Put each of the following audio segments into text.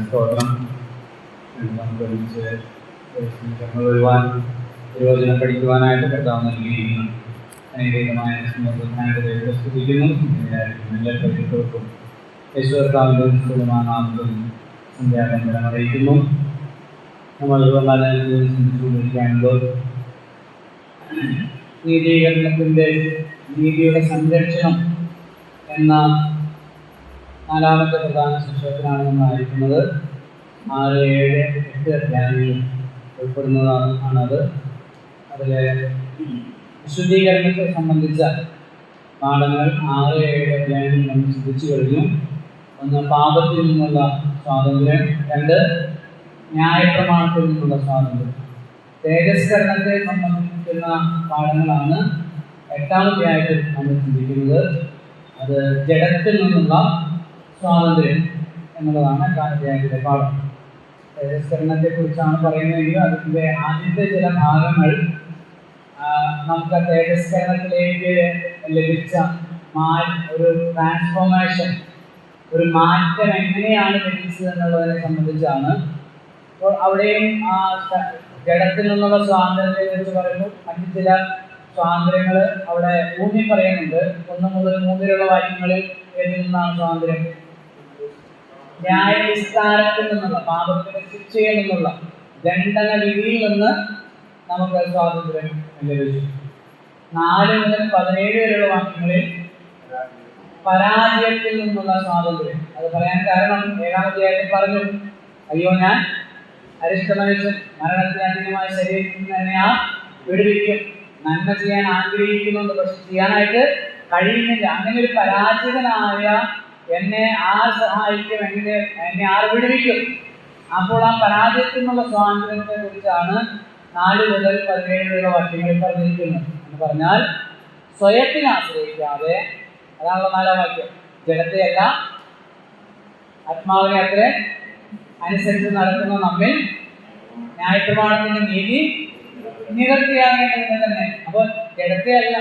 സ്തോത്രം. നമുക്ക് ഒരുമിച്ച് വരുവാൻ തിരുവചനം പഠിക്കുവാനായിട്ട് കർത്താവ് നൽകിയിരിക്കുന്നു. അനേകമായ സ്നേഹത്തിനായിട്ട് ദൈവത്തെ സ്തുതിക്കുന്നു. എല്ലാ പ്രജകൾക്കും യേശുകർത്താവിൻ്റെ നാമത്തിൽ സന്ധ്യാവന്ദനം അറിയിക്കുന്നു. നമ്മൾ ചിന്തിച്ചുകൊണ്ടിരിക്കുകയാണല്ലോ നീതിയുടെ സംരക്ഷണം എന്ന 4ാമത്തെ പ്രധാന ശിക്ഷത്തിലാണ് നമ്മൾ ആയിരിക്കുന്നത്. 6, 7, 8 അധ്യായങ്ങൾ ഉൾപ്പെടുന്നതാണത്. അതിൽ വിശുദ്ധീകരണത്തെ സംബന്ധിച്ച പാഠങ്ങൾ 6, 7 അധ്യായങ്ങൾ നമ്മൾ ചിന്തിച്ചു കഴിഞ്ഞു. 1, പാപത്തിൽ നിന്നുള്ള സ്വാതന്ത്ര്യം. 2, ന്യായപ്രമാണത്തിൽ നിന്നുള്ള സ്വാതന്ത്ര്യം. തേജസ്കരണത്തെ സംബന്ധിക്കുന്ന പാഠങ്ങളാണ് 8ാം അധ്യായത്തിൽ നമ്മൾ ചിന്തിക്കുന്നത്. അത് ജഡത്തിൽ നിന്നുള്ള സ്വാതന്ത്ര്യം എന്നുള്ളതാണ് 8ാം അധ്യായത്തിലെ പാഠം. തേജസ്കരണത്തെ കുറിച്ചാണ് പറയുന്നതെങ്കിൽ അതിൻ്റെ ആദ്യത്തെ ചില ഭാഗങ്ങൾ നമുക്ക് തേജസ്കരണത്തിലേക്ക് ലഭിച്ച ഒരു ട്രാൻസ്ഫോർമേഷൻ, ഒരു മാറ്റം എങ്ങനെയാണ് ലഭിച്ചത് എന്നുള്ളതിനെ സംബന്ധിച്ചാണ്. അപ്പോൾ അവിടെയും ആ ജഡത്തിൽ നിന്നുള്ള സ്വാതന്ത്ര്യത്തെ കുറിച്ച് പറയുമ്പോൾ മറ്റു ചില സ്വാതന്ത്ര്യങ്ങൾ അവിടെ ഊന്നി പറയുന്നുണ്ട്. 1 മുതൽ 3 വാക്യങ്ങളിൽ ഏതിൽ നിന്നാണ് സ്വാതന്ത്ര്യം? ന്യായവിസ്താരത്തിൽ നിന്നുള്ള, പാപത്തിന്റെ ശിക്ഷയിൽ നിന്നുള്ള, ദണ്ഡന വിധിയിൽ നിന്ന് നമുക്ക് സ്വാതന്ത്ര്യം ലഭിച്ചു. 4 മുതൽ 17 വരെയുള്ള വാക്യങ്ങളിൽ പരാജയത്തിൽ നിന്നുള്ള സ്വാതന്ത്ര്യം. അത് പറയാൻ കാരണം 7ാം അധ്യായത്തിൽ പറഞ്ഞു, അയ്യോ ഞാൻ അരിഷ്ട മനുഷ്യൻ, മരണത്തിന് അധീനമായ ശരീരത്തിൽ നിന്ന് എന്നെ വിടുവിക്കും. നന്മ ചെയ്യാൻ ആഗ്രഹിക്കുന്നുണ്ട്, പക്ഷെ ചെയ്യാനായിട്ട് കഴിയുന്നില്ല. അങ്ങനെ ഒരു പരാജിതനായ എന്നെ ആർ സഹായിക്കും, എന്നെ ആർ വിടുവിക്കും? അപ്പോൾ ആ പരാജയത്തിൽ നിന്നുള്ള സ്വാതന്ത്ര്യത്തെ കുറിച്ചാണ് 4 മുതൽ 17 വരെയുള്ള വാക്യങ്ങളിൽ പറഞ്ഞിരിക്കുന്നത്. എന്ന് പറഞ്ഞാൽ സ്വയത്തിനെ ആശ്രയിക്കാതെ, അതാണല്ലോ 4ാം വാക്യം, ജഡത്തെയല്ല ആത്മാവിനെ അത്ര അനുസരിച്ച് നടക്കുന്ന നമ്മിൽ ന്യായപ്രമാണത്തിന്റെ നീതി നിവർത്തിയാകേണ്ടതിന് തന്നെ. അപ്പോൾ ജഡത്തെയല്ല.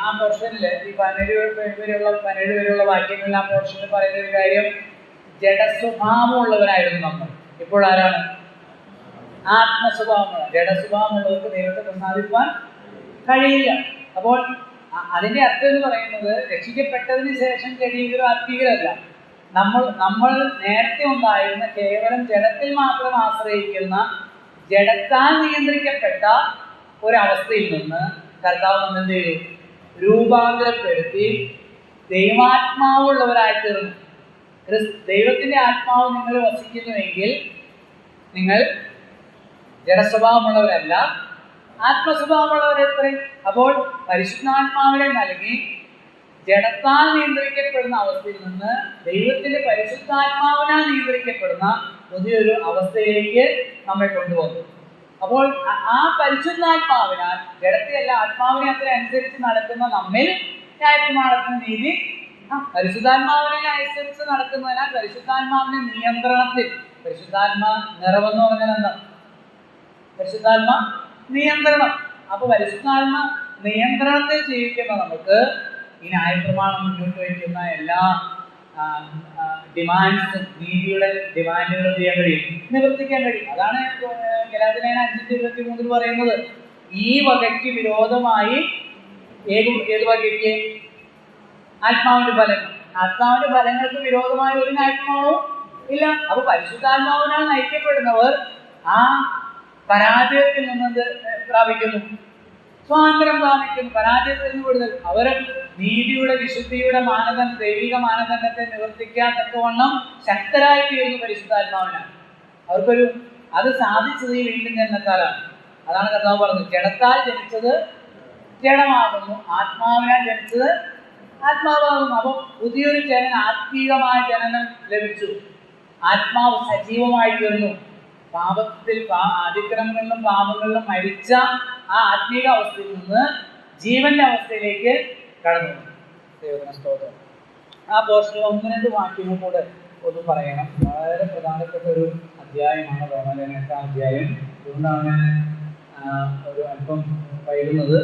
ആ പോർഷനിൽ ഈ 17 വരെയുള്ള വാക്യങ്ങളിൽ ആ പോർഷനിൽ പറയുന്ന ഒരു കാര്യം, ജഡസ്വഭാവമുള്ളവരായിരുന്നു നമ്മൾ. ഇപ്പോൾ ആരാണ്? ആത്മസ്വഭാവമുള്ള. ജഡസ്വഭാവമുള്ളവർക്ക് ദൈവത്തെ പ്രസാദിപ്പാൻ കഴിയില്ല. അപ്പോൾ അതിന്റെ അർത്ഥം എന്ന് പറയുന്നത്, രക്ഷിക്കപ്പെട്ടതിന് ശേഷം ശരീരം ആത്മീകരല്ല. നമ്മൾ നേരത്തെ ഉണ്ടായിരുന്ന കേവലം ജഡത്തിൽ മാത്രം ആശ്രയിക്കുന്ന, ജഡത്താൽ നിയന്ത്രിക്കപ്പെട്ട ഒരവസ്ഥയിൽ നിന്ന് കർത്താവ് എന്ത് ചെയ്തു? രൂപാന്തരപ്പെടുത്തി ദൈവാത്മാവുള്ളവരായി തീർന്നു. ദൈവത്തിന്റെ ആത്മാവ് നിങ്ങൾ വസിക്കുന്നുവെങ്കിൽ നിങ്ങൾ ജഡസ്വഭാവമുള്ളവരല്ല, ആത്മസ്വഭാവമുള്ളവരെത്ര. അപ്പോൾ പരിശുദ്ധാത്മാവിനെ നൽകി ജഡത്താൽ നിയന്ത്രിക്കപ്പെടുന്ന അവസ്ഥയിൽ നിന്ന് ദൈവത്തിന്റെ പരിശുദ്ധാത്മാവിനാൽ നിയന്ത്രിക്കപ്പെടുന്ന പുതിയൊരു അവസ്ഥയിലേക്ക് നമ്മെ കൊണ്ടുവന്നു. അപ്പോൾ ആ പരിശുദ്ധാത്മാവിനാൽ, ജഡത്തെയല്ല ആത്മാവിനെ അത്ര അനുസരിച്ച് നടക്കുന്ന നമ്മിൽ ന്യായപ്രമാണത്തിന് നീതി, പരിശുദ്ധാത്മാവിനെ അനുസരിച്ച് നടക്കുന്നതിനാൽ പരിശുദ്ധാത്മാവിന്റെ നിയന്ത്രണത്തിൽ, പരിശുദ്ധാത്മാ നിറവെന്ന് പറഞ്ഞാൽ എന്താ? പരിശുദ്ധാത്മ നിയന്ത്രണം. അപ്പൊ പരിശുദ്ധാത്മ നിയന്ത്രണത്തിൽ ജീവിക്കുന്ന നമുക്ക് ഈ ന്യായപ്രമാണം മുന്നോട്ട് വയ്ക്കുന്ന എല്ലാ ഡിമാൻഡ്സും, നീതിയുടെ ഡിമാൻഡുകളും ചെയ്യാൻ കഴിയും, നിവർത്തിക്കാൻ കഴിയും. അതാണ് ഗലാത്യലേഖനം 5:23 പറയുന്നത്. ഈ വകയ്ക്ക് വിരോധമായി ഏത് വകയ്ക്ക്? ആത്മാവിന്റെ ഫലങ്ങൾ. ആത്മാവിന്റെ ഫലങ്ങൾക്ക് വിരോധമായി ഒരു ന്യായപ്രമാണവും ഇല്ല. അപ്പൊ പരിശുദ്ധാത്മാവിനാൽ നയിക്കപ്പെടുന്നവർ ആ പരാജയത്തിൽ നിന്ന് പ്രാപിക്കുന്നു, സ്വാതന്ത്ര്യം പ്രാപിക്കുന്നു. പരാജയത്തിൽ നിന്ന് വിടുതൽ. അവർ നീതിയുടെ, വിശുദ്ധിയുടെ മാനദണ്ഡം, ദൈവിക മാനദണ്ഡത്തെ നിവർത്തിക്കാൻ തക്കവണ്ണം ശക്തരായി തീരുന്നു പരിശുദ്ധാത്മാവിനാണ്. അത് സാധിച്ചത് ഈ വീണ്ടും ജനനത്താലാണ്. അതാണ് കർത്താവ് പറഞ്ഞത്, ജഡത്താൽ ജനിച്ചത് ജഡമാകുന്നു, ആത്മാവിനാൽ ജനിച്ചത് ആത്മാവാകുന്നു. അപ്പോൾ പുതിയൊരു ജനനം, ആത്മീകമായ ജനനം ലഭിച്ചു. ആത്മാവ് സജീവമായി തീർന്നു. പാപത്തിൽ, അതിക്രമങ്ങളിലും പാപങ്ങളിലും മരിച്ച ആ ആത്മീക അവസ്ഥയിൽ നിന്ന് ജീവന്റെ അവസ്ഥയിലേക്ക് കടന്നു. ദൈവത്തിന് സ്തോത്രം. ആ പോർഷനിൽ 1-2 വാക്യങ്ങൾ കൂടെ ഒന്ന് പറയണം. വളരെ പ്രധാനപ്പെട്ട ഒരു അധ്യായമാണ് റോമാലേഖനം 8ാം അധ്യായം. അതുകൊണ്ടാണ് ഒരു അല്പം വൈകുന്നത്.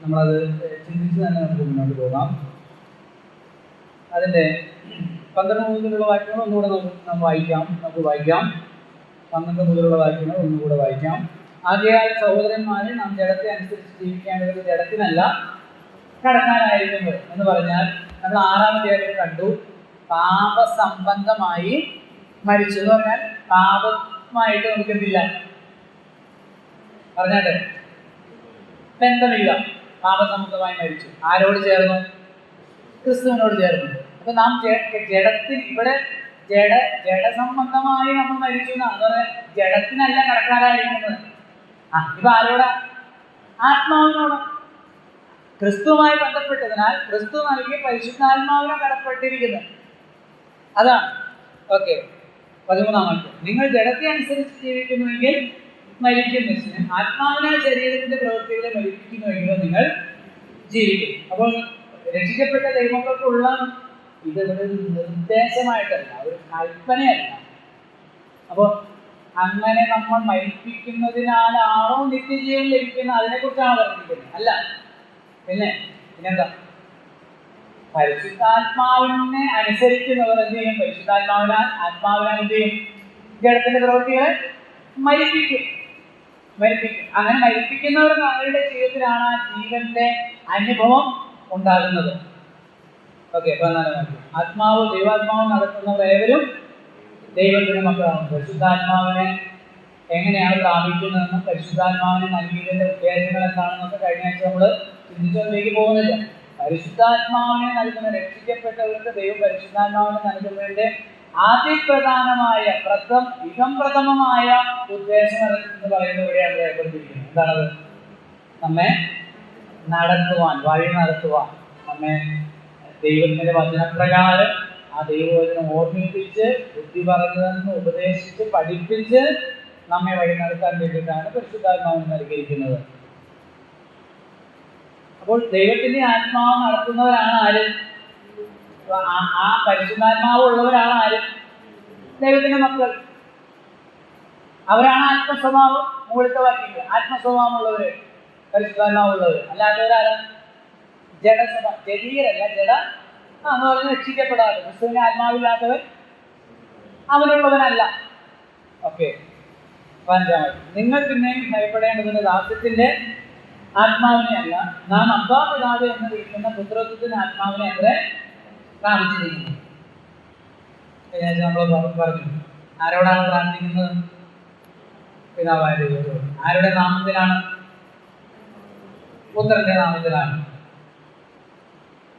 നമ്മളത് ചിന്തിച്ച് തന്നെ നമുക്ക് മുന്നോട്ട് പോകാം. അതിൻ്റെ 12 മുതലുള്ള വാക്യങ്ങൾ ഒന്നുകൂടെ നമുക്ക് വായിക്കാം. 12 മുതലുള്ള വാക്യങ്ങൾ ഒന്നുകൂടെ വായിക്കാം. ആകയാൽ സഹോദരന്മാരെ, നാം ജഡത്തെ അനുസരിച്ച് ജീവിക്കേണ്ടത് ജഡത്തിനല്ല കടക്കാനായിരിക്കുന്നത് എന്ന് പറഞ്ഞാൽ നമ്മൾ 6-ാം അധ്യായത്തിൽ കണ്ടു, പാപസംബന്ധമായി മരിച്ചു എന്ന് പറഞ്ഞാൽ പാപമായിട്ട് നമുക്ക് എന്തില്ല, പറഞ്ഞാട്ടെ, ബന്ധമില്ല. പാപസംബന്ധമായി മരിച്ചു. ആരോട് ചേർന്നു? ക്രിസ്തുവിനോട് ചേർന്നു. അപ്പൊ നാം ജഡത്തിൽ ഇവിടെ ജഡസംബന്ധമായി നമ്മൾ മരിച്ചു എന്നാണ് പറഞ്ഞാൽ ജഡത്തിനല്ല കടക്കാനായിരിക്കുന്നത്. ഇപ്പൊ ആരോടാ? ആത്മാവിനോട്. ക്രിസ്തുവുമായി ബന്ധപ്പെട്ടതിനാൽ ക്രിസ്തു നൽകിയ പരിശുദ്ധാത്മാവിനെ കടപ്പെട്ടിരിക്കുന്നത്. അതാണ്. ഓക്കെ, 13-ാം വാക്യം. നിങ്ങൾ ജഡത്തെ അനുസരിച്ച് ജീവിക്കുന്നുവെങ്കിൽ മരിക്കും. ആത്മാവിനാൽ ശരീരത്തിന്റെ പ്രവൃത്തികളെ മരിപ്പിക്കുന്നുവെങ്കിലോ നിങ്ങൾ ജീവിക്കും. അപ്പോൾ രക്ഷിക്കപ്പെട്ട ദൈവങ്ങൾക്കുള്ള ഇത് ഒരു നിർദ്ദേശമായിട്ടല്ല, ഒരു കൽപ്പനയല്ല. അപ്പോൾ അങ്ങനെ നമ്മൾ മരിപ്പിക്കുന്നതിനാലാണോ നിത്യജീവൻ ലഭിക്കുന്നത്, അതിനെക്കുറിച്ചാണ് പറഞ്ഞിരിക്കുന്നത്. അല്ല, പിന്നെന്താ? പരിശുദ്ധാത്മാവിനെ അനുസരിക്കുന്നവർ എന്ത് ചെയ്യും? ആത്മാവിനാൽ എന്ത് ചെയ്യും? ജഡത്തിന്റെ പ്രവൃത്തികളെ മരിപ്പിക്കും. അങ്ങനെ മരിപ്പിക്കുന്നവർക്ക് അവരുടെ ജീവിതത്തിലാണ് ആ ജീവന്റെ അനുഭവം ഉണ്ടാകുന്നത്. ഓക്കെ, 14-ാം വാക്യം. ദൈവാത്മാവ് നടത്തുന്നവരേവരും ദൈവത്തിന്റെ മക്കളാണ്. പരിശുദ്ധാത്മാവിനെ എങ്ങനെയാണ് പ്രാപിക്കുന്നതെന്നും പരിശുദ്ധാത്മാവിനെ നൽകിയതിന്റെ ഉദ്ദേശങ്ങൾ എന്താണെന്നൊക്കെ കഴിഞ്ഞ ആഴ്ച നമ്മൾ ചിന്തിച്ചതിലേക്ക് പോകുന്നില്ല. പരിശുദ്ധാത്മാവിനെ നൽകുന്ന രക്ഷിക്കപ്പെട്ടവർക്ക് ദൈവം പരിശുദ്ധാത്മാവിനെ നൽകുന്നതിന്റെ അതിപ്രധാനമായ പ്രഥമമായ ഉദ്ദേശം എന്ന് പറയുന്നത് ഇവിടെയാണ് രേഖപ്പെടുത്തിയിരിക്കുന്നത്. എന്താണത്? നമ്മെ നടത്തുവാൻ, വഴി നടത്തുവാൻ, നമ്മെ ദൈവത്തിന്റെ വചനപ്രകാരം ആ ദൈവവചനം ഓർമ്മിപ്പിച്ച് ബുദ്ധി പറഞ്ഞു തന്ന് ഉപദേശിച്ച് പഠിപ്പിച്ച് നമ്മെ വഴി നടത്താൻ വേണ്ടിയിട്ടാണ് പരിശുദ്ധാത്മാവിനെ നൽകിയിരിക്കുന്നത്. അപ്പോൾ ദൈവത്തിന്റെ ആത്മാവ് നടത്തുന്നവരാണ് ആര്? ആ പരിശുദ്ധാത്മാവ് ഉള്ളവരാണ് ആര്? ദൈവത്തിന്റെ മക്കൾ. അവരാണ് ആത്മസ്വഭാവം. മുകളിലത്തെ വാക്യങ്ങൾ ആത്മസ്വഭാവം ഉള്ളവര്, പരിശുദ്ധാത്മാവ് ഉള്ളവർ. അല്ലാത്തവരാണ് ജഡസ്വഭാവം, ജഡീയരല്ല, ജഡ എന്ന് പറഞ്ഞ് രക്ഷിക്കപ്പെടാതെ. ക്രിസ്തുവിന്റെ ആത്മാവില്ലാത്തവൻ അവനുള്ളവനല്ല. ഓക്കെ, 15-ാം വാക്യം. നിങ്ങൾ പിന്നെയും ഭയപ്പെടേണ്ടതിന് ദാസ്യത്തിന്റെ ആത്മാവിനെ അല്ല, നാം അബ്ബാ പിതാവേ എന്ന് വിളിക്കുന്ന പുത്രത്വത്തിന്റെ ആത്മാവിനെ അത്രേ പ്രാപിച്ചിരിക്കുന്നു. നമ്മൾ പറഞ്ഞു, ആരോടാണ് പ്രാർത്ഥിക്കുന്നത്? പിതാവായ ദൈവത്തോട്. ആരുടെ നാമത്തിലാണ്? പുത്രന്റെ നാമത്തിലാണ്.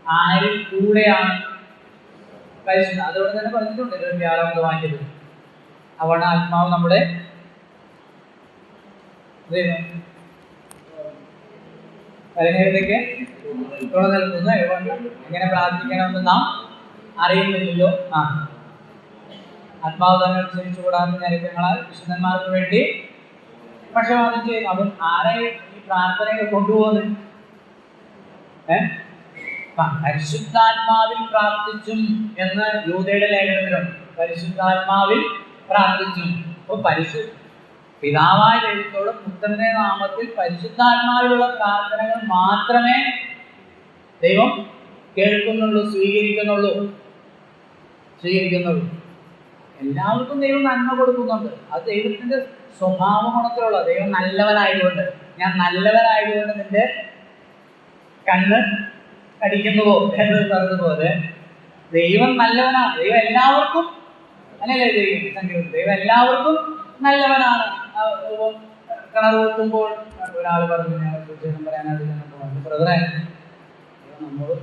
ആരിൽ കൂടെയാണ്? പരിശുദ്ധ. അതുകൊണ്ട് തന്നെ പറഞ്ഞിട്ടുണ്ട് 26-ാമത്തെ വാക്യത്തിൽ, അവിടെ ആത്മാവ് നമ്മുടെ പരിണയത്തേക്ക് തുറന്നെടുക്കുന്നു. എങ്ങനെ പ്രാർത്ഥിക്കണമെന്ന് നാം അറിയുന്നില്ലല്ലോ. ആത്മാവ് തന്നെ ക്ഷണിച്ചുകൂടാത്ത ഞരക്കങ്ങളാൽ വിശുദ്ധന്മാർക്ക് വേണ്ടി പക്ഷപാതം ചെയ്യുന്നു. അപ്പം ആരെ ഈ പ്രാർത്ഥനയെ കൊണ്ടുപോകുന്നത്? പരിശുദ്ധാത്മാവിൽ പ്രാർത്ഥിച്ചും എന്ന് യൂദയുടെ ലേഖനത്തിലുണ്ട്. പരിശുദ്ധാത്മാവിൽ പ്രാർത്ഥിച്ചും. അപ്പോൾ പിതാവായ ദൈവത്തോട് പുത്രന്റെ നാമത്തിൽ പരിശുദ്ധാത്മാവിലുള്ള പ്രാർത്ഥനകൾ മാത്രമേ ദൈവം കേൾക്കുന്നുള്ളൂ, സ്വീകരിക്കുന്നുള്ളൂ. എല്ലാവർക്കും ദൈവം നന്മ കൊടുക്കുന്നുണ്ട്. അത് ദൈവത്തിന്റെ സ്വഭാവ ഗുണത്തിലുള്ള. ദൈവം നല്ലവനായതുകൊണ്ട്, ഞാൻ നല്ലവനായതുകൊണ്ട് നിന്റെ കണ്ണ് കടിക്കുന്നുവോ എന്ന് പറഞ്ഞതുപോലെ ദൈവം നല്ലവനാണ്. ദൈവം എല്ലാവർക്കും അല്ലല്ലേ ദൈവം എല്ലാവർക്കും നല്ലവനാണ്. കിണർ കുത്തുമ്പോൾ ഒരാൾ പറഞ്ഞു, ഞാൻ സൂചനം പറയാനായിട്ട് ഞങ്ങൾക്ക് ബ്രദറെ, നമ്മുടെ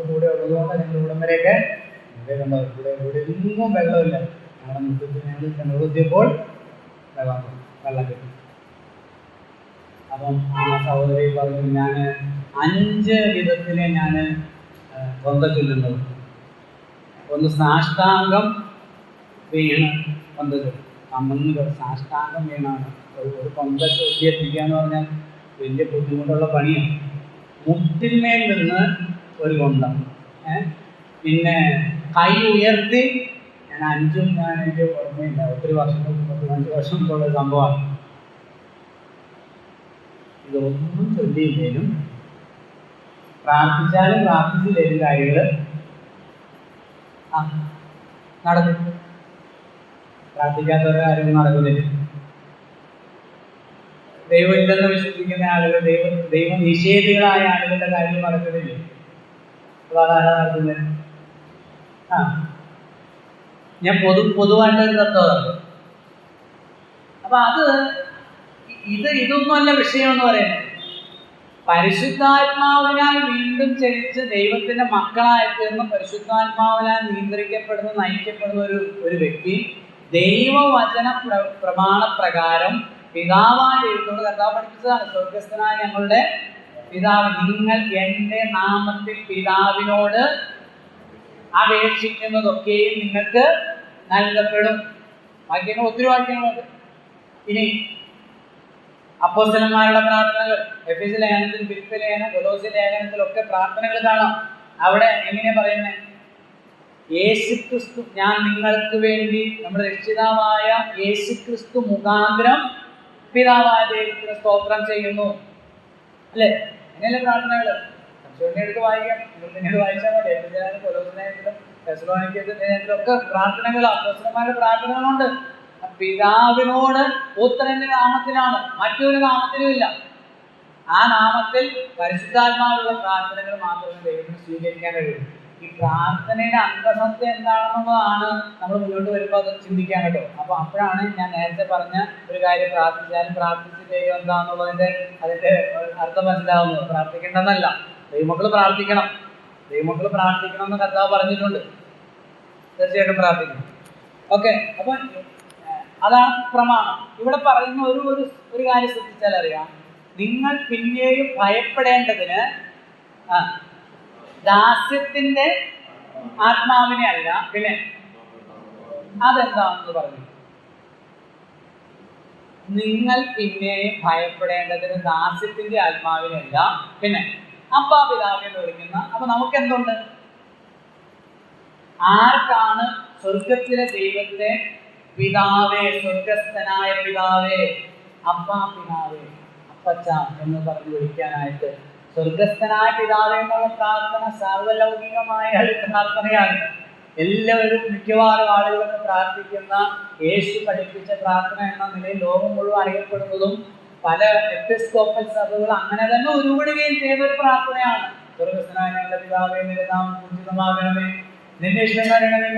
കൂടെ ഉള്ളതുകൊണ്ട് ഞങ്ങൾ ഇവിടം വരെയൊക്കെ ഇവിടെ എങ്ങും വെള്ളമില്ല. ഞങ്ങളുടെ മുറ്റത്ത് ഞങ്ങൾ കിണർ കുത്തിയപ്പോൾ വെള്ളം കിട്ടും. അപ്പം ആ സഹോദരി പറഞ്ഞു, ഞാൻ 5 വിധത്തിലെ ഞാൻ കൊന്ത ചൊല്ലുന്നത്. ഒന്ന് സാഷ്ടാംഗം വീണ് കൊന്ത ചൊല്ലും. സാഷ്ടാംഗം വീണാണ് ഒരു കൊന്ത ചൊല്ലിയെത്തിക്കുക എന്ന് പറഞ്ഞാൽ വലിയ ബുദ്ധിമുട്ടുള്ള പണിയാണ്. മുട്ടിന്മേൽ നിന്ന് ഒരു കൊന്ത, പിന്നെ കൈ ഉയർത്തി, ഞാൻ എനിക്ക് ഓർമ്മയില്ല, ഒത്തിരി 5 വർഷമുള്ള സംഭവമാണ്. ഇതൊന്നും ചൊല്ലിയില്ലേലും പ്രാർത്ഥിച്ചാലും പ്രാർത്ഥിച്ചില്ലേലും കാര്യങ്ങൾ നടക്കും. പ്രാർത്ഥിക്കാത്തവരുടെ കാര്യമൊന്നും നടക്കുന്നില്ല. ദൈവം ഇല്ലെന്ന് വിശ്വസിക്കുന്ന ആളുകൾ, ദൈവ നിഷേധികളായ ആളുകളുടെ കാര്യം നടക്കുന്നില്ല. അതാരാ നടക്കുന്നത്? ഞാൻ പൊതുവായിട്ടൊരു തത്വമാണ്. അപ്പൊ ഇതൊന്നുമല്ല വിഷയം എന്ന് പറയുന്നത്. പരിശുദ്ധാത്മാവിനാൽ വീണ്ടും ചരിച്ച് ദൈവത്തിന്റെ മക്കളായി തീർന്ന് പരിശുദ്ധാത്മാവിനാൽ നിയന്ത്രിക്കപ്പെടുന്ന, നയിക്കപ്പെടുന്ന ഒരു വ്യക്തി ദൈവവചന പ്രമാണപ്രകാരം പിതാവായ ദൈവത്തോട് കർത്താവ് പഠിപ്പിച്ചതാണ്. സ്വർഗസ്ഥനായ ഞങ്ങളുടെ പിതാവ്, നിങ്ങൾ എൻ്റെ നാമത്തിൽ പിതാവിനോട് അപേക്ഷിക്കുന്നതൊക്കെയും നിങ്ങൾക്ക് നൽകപ്പെടും. വാക്യങ്ങൾ, ഒത്തിരി വാക്യങ്ങളുണ്ട്. ഇനി അപ്പോസ്തലന്മാരുടെ പ്രാർത്ഥനകൾ, എഫേസ്യ ലേഖനത്തിൽ, ഫിലിപ്പി ലേഖനം, കൊലോസ്യ ലേഖനത്തിലൊക്കെ പ്രാർത്ഥനകൾ കാണാം. അവിടെ എങ്ങനെ പറയുന്നത്? യേശുക്രിസ്തു, ഞാൻ നിങ്ങൾക്ക് വേണ്ടി നമ്മുടെ രക്ഷിതാവായ യേശുക്രിസ്തു മുഖാന്തരം പിതാവായ ദൈവത്തിന് സ്തോത്രം ചെയ്യുന്നു. അല്ലേ? അങ്ങനെയല്ലേ പ്രാർത്ഥനകൾ? എടുത്ത് വായിക്കാം, നിങ്ങൾ പിന്നീട് വായിച്ചാൽ മതി. എഫേസ്യ, കൊലോസ്യ ലേഖനത്തിലും തെസ്സലോനിക്ക ലേഖനത്തിലൊക്കെ പ്രാർത്ഥനകൾ, അപ്പോസ്തലന്മാരുടെ പ്രാർത്ഥനകളുണ്ട്. പിതാവിനോട് പുത്രന്റെ നാമത്തിലാണ്, മറ്റൊരു നാമത്തിലും ഇല്ല. ആ നാമത്തിൽ പരിശുദ്ധാത്മാവുള്ള പ്രാർത്ഥനകൾ മാത്രമേ ദൈവത്തിന് സ്വീകരിക്കാൻ കഴിയൂ. ഈ പ്രാർത്ഥനയുടെ അന്തസത്ത എന്താണെന്നുള്ളതാണ് നമ്മൾ മുന്നോട്ട് വരുമ്പോൾ അത് ചിന്തിക്കാൻ കേട്ടോ. അപ്പൊ അപ്പോഴാണ് ഞാൻ നേരത്തെ പറഞ്ഞ ഒരു കാര്യം, പ്രാർത്ഥിച്ചാലും പ്രാർത്ഥിച്ച് ദൈവം എന്താണെന്നുള്ളതിന്റെ അതിന്റെ അർത്ഥം മനസ്സിലാവുന്നത്. പ്രാർത്ഥിക്കേണ്ടെന്നല്ല, ദൈവമക്കൾ പ്രാർത്ഥിക്കണം, ദൈവമക്കൾ പ്രാർത്ഥിക്കണം എന്ന് കർത്താവ് പറഞ്ഞിട്ടുണ്ട്. തീർച്ചയായിട്ടും പ്രാർത്ഥിക്കണം. ഓക്കെ, അപ്പൊ അതാണ് പ്രമാണം. ഇവിടെ പറയുന്ന ഒരു കാര്യം ശ്രദ്ധിച്ചാൽ അറിയാം, നിങ്ങൾ പിന്നെയും ഭയപ്പെടേണ്ടതിന് ദാസ്യത്തിന്റെ ആത്മാവിനെ അല്ല, പിന്നെ അതെന്താണെന്ന് പറഞ്ഞു. നിങ്ങൾ പിന്നെയും ഭയപ്പെടേണ്ടതിന് ദാസ്യത്തിന്റെ ആത്മാവിനെ അല്ല, പിന്നെ അപ്പാ പിതാവിനെ വിളിക്കുന്ന. അപ്പൊ നമുക്ക് എന്തുണ്ട്? ആർക്കാണ് സ്വർഗത്തിലെ ദൈവത്തെ പിതാവേ, സ്വർഗസ്ഥനായ പിതാവേ, അപ്പാ പിതാവേ, അപ്പച്ച എന്ന് പറഞ്ഞ് വിളിക്കാനായിട്ട്? സ്വർഗസ്ഥനായ പിതാവേ എന്നുള്ള പ്രാർത്ഥന സർവലൗകികമായ ഒരു പ്രാർത്ഥനയാണ്. എല്ലാവരും, മിക്കവാറും ആളുകളൊക്കെ പ്രാർത്ഥിക്കുന്ന, യേശു പഠിപ്പിച്ച പ്രാർത്ഥന എന്ന നിലയിൽ ലോകം മുഴുവൻ അറിയപ്പെടുന്നതും പല എപ്പിസ്കോപ്പൽ സഭകൾ അങ്ങനെ തന്നെ ഉരുവിടുകയും ചെയ്ത ഒരു പ്രാർത്ഥനയാണ്. സ്വർഗസ്ഥനായ ഞങ്ങളുടെ പിതാവേ, നിന്റെ നാമം പൂജിതമാകണമേ, നിന്റെ ഇഷ്ടം വരണമേ,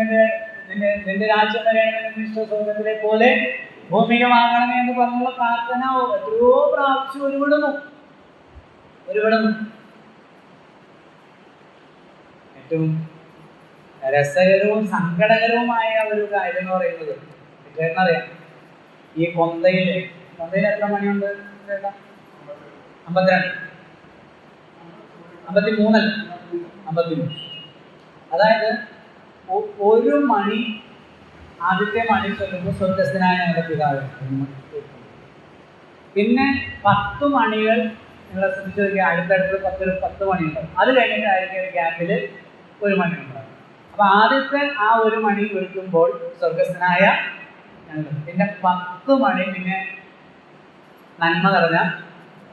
നിന്റെ രാജ്യം വരണമേ, നിന്റെ ഇഷ്ട സ്വർഗത്തിലെ പോലെ ഭൂമികമാകണമേ എന്ന് പറഞ്ഞുള്ള പ്രാർത്ഥന എത്രയോ പ്രാവശ്യം ഉരുവിടുന്നു. ഏറ്റവും രസകരവും സങ്കടകരവുമായ ഒരു കാര്യം എന്ന് പറയുന്നത് അറിയാം, ഈ കൊന്തയിൽ എത്ര മണിയുണ്ട്? 52, 53 അല്ല, 53. അതായത് ഒരു മണി, ആദ്യത്തെ മണി ചൊല്ലുമ്പോൾ സ്വർഗസ്ഥനായ ഞങ്ങളുടെ പിതാവ്. പിന്നെ 10 മണികൾ നിങ്ങളെ ശ്രദ്ധിച്ചു നോക്കിയാൽ അടുത്തടുത്ത് 10 മണിയുണ്ടാവും. അത് കഴിഞ്ഞിട്ടായിരിക്കും ഒരു ഗ്യാപ്പിൽ ഒരു മണി ഉണ്ടാവും. അപ്പൊ ആദ്യത്തെ ആ ഒരു മണി വിളിക്കുമ്പോൾ സ്വർഗസ്ഥനായ ഞങ്ങൾ. പിന്നെ 10 മണി പിന്നെ നന്മ നിറഞ്ഞ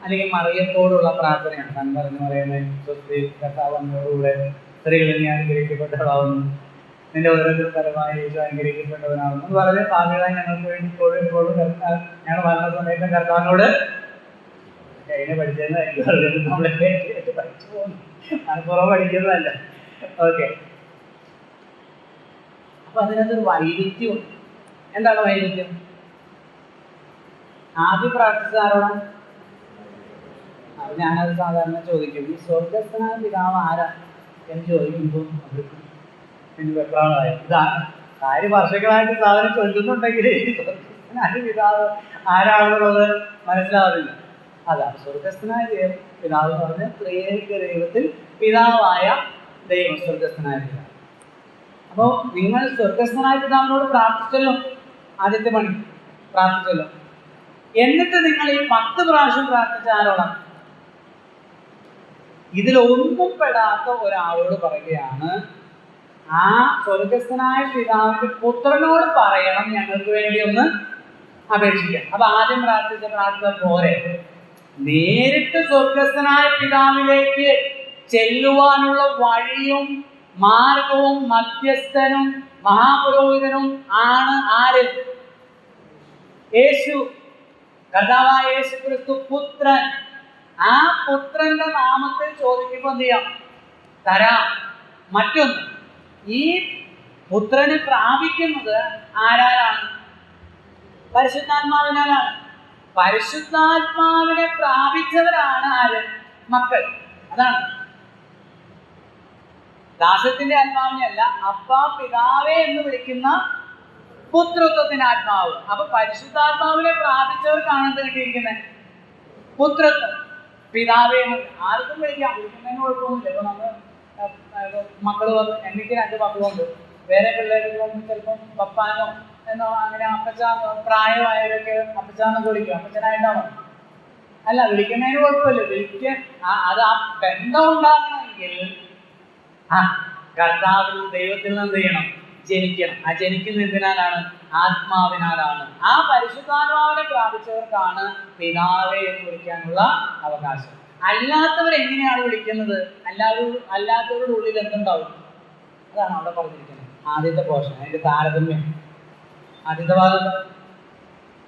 അല്ലെങ്കിൽ മറിയത്തോടുള്ള പ്രാർത്ഥനയാണ്. നന്മ എന്ന് പറയുന്നത് സ്വസ്തി കർത്താവ് അങ്ങോടുകൂടെ സ്ത്രീകളിൽ നീ അനുഗ്രഹിക്കപ്പെട്ടവളാവുന്നു, നിന്റെ ഓരോരുത്തരും പരമായ യേശു അനുഗ്രഹിക്കപ്പെട്ടവനാവുന്നു എന്ന് പറഞ്ഞ് പാപികളായി ഞങ്ങൾക്ക് വേണ്ടി ഇപ്പോഴും ഞങ്ങൾ വന്ന സമയത്ത് കർത്താവിനോട് അതിനെ പഠിച്ചതെന്നായിരിക്കും നമ്മളെ പഠിച്ചു പോകുന്നു, മനഃപൂർവ്വം പഠിക്കുന്നതല്ല. ഓക്കെ, അപ്പൊ അതിനകത്തൊരു വൈരുദ്ധ്യമുണ്ട്. എന്താണ് വൈരുദ്ധ്യം? ആദ്യം പ്രാർത്ഥിച്ചത് ആരോടാണ്? ഞാനത് സാധാരണ ചോദിക്കും, ഈ സ്വർഗസ്ഥനായ പിതാവ് ആരാ എന്ന് ചോദിക്കുമ്പോൾ പിന്നെ വെപ്രാളമായി. ഇതാണ് കാര്യം. വർഷങ്ങളായിട്ട് സാധനം ചൊല്ലുന്നുണ്ടെങ്കിൽ സ്വർഗസ്ഥനായ പിതാവ് ആരാണെന്നുള്ളത് മനസ്സിലാവുന്നില്ല. അതാണ് സ്വർഗസ്ഥനായ പിതാവ് എന്ന് പറഞ്ഞ ത്രിയേക ദൈവത്തിൽ പിതാവായ ദൈവം സ്വർഗസ്ഥനായ പിതാവ്. അപ്പോൾ നിങ്ങൾ സ്വർഗസ്ഥനായ പിതാവിനോട് പ്രാർത്ഥിച്ചല്ലോ, ആദ്യത്തെ മണി പ്രാർത്ഥിച്ചല്ലോ. എന്നിട്ട് നിങ്ങൾ ഈ 10 പ്രാവശ്യം പ്രാർത്ഥിച്ച ആരോടാണ്? ഇതിലൊന്നും പെടാത്ത ഒരാളോട് പറയുകയാണ്, ആ സ്വർഗസ്ഥനായ പിതാവിന്റെ പുത്രനോട് പറയണം ഞങ്ങൾക്ക് വേണ്ടി ഒന്ന് അപേക്ഷിക്കാം. അപ്പൊ ആദ്യം പ്രാർത്ഥിച്ച പ്രാർത്ഥന പോരെ, നേരിട്ട് സ്വർഗസ്ഥനായ പിതാവിലേക്ക് ചെല്ലുവാനുള്ള വഴിയും മാർഗവും മധ്യസ്ഥനും മഹാപുരോഹിതനും ആണ് ആര്? യേശു, കർത്താവായ യേശു ക്രിസ്തു പുത്രൻ. ആ പുത്രന്റെ നാമത്തിൽ ചോദിക്കുമ്പോൾ എന്ത് ചെയ്യാം? തരാം. മറ്റൊന്ന്, ഈ പുത്രന് പ്രാപിക്കുന്നത് ആരാലാണ്? പരിശുദ്ധാത്മാവിനാലാണ്. പരിശുദ്ധാത്മാവിനെ പ്രാപിച്ചവരാണ് ആര്? മക്കൾ. അതാണ് ദാസത്തിന്റെ ആത്മാവിനെയല്ല, അപ്പാ പിതാവേ എന്ന് വിളിക്കുന്ന പുത്രത്വത്തിന്റെ ആത്മാവ്. അപ്പൊ പരിശുദ്ധാത്മാവിനെ പ്രാപിച്ചവർക്കാണ് എന്ത് കിട്ടിയിരിക്കുന്നത്? പുത്രത്വം. പിതാവേ എന്ന് ആർക്കും വിളിക്കാം, വിളിക്കുന്നതിന് കുഴപ്പമൊന്നുമില്ല. ഇപ്പൊ നമ്മൾ മക്കള് വന്ന്, എനിക്ക് 2 മക്കളുണ്ട്, വേറെ പിള്ളേർക്ക് ചിലപ്പം പപ്പാനോ എന്നോ അങ്ങനെ അപ്പച്ചാന്നോ, പ്രായമായവരൊക്കെ അപ്പച്ചാന്നൊക്കെ വിളിക്കും, അപ്പച്ചനായിട്ടാണോ? അല്ല, വിളിക്കുന്നതിന് കുഴപ്പമില്ല. അത് ആ ബന്ധം ഉണ്ടാകണമെങ്കിൽ കർത്താവിൽ ദൈവത്തിൽ നിന്ന് എന്ത് ചെയ്യണം? ജനിക്കണം. ആ ജനിക്കുന്ന എന്തിനാലാണ്? ആത്മാവിനാലാണ്. ആ പരിശുദ്ധാത്മാവിനെ പ്രാപിച്ചവർക്കാണ് പിതാവേ എന്ന് വിളിക്കാനുള്ള അവകാശം. അല്ലാത്തവർ എങ്ങനെയാണ് വിളിക്കുന്നത്? അല്ലാത്തവരുടെ ഉള്ളിൽ എന്തുണ്ടാവും? അതാണ് അവിടെ പറഞ്ഞിരിക്കുന്നത്. ആദ്യത്തെ പോർഷൻ, അതിന്റെ താരതമ്യം. ആദ്യത്തെ ഭാഗം,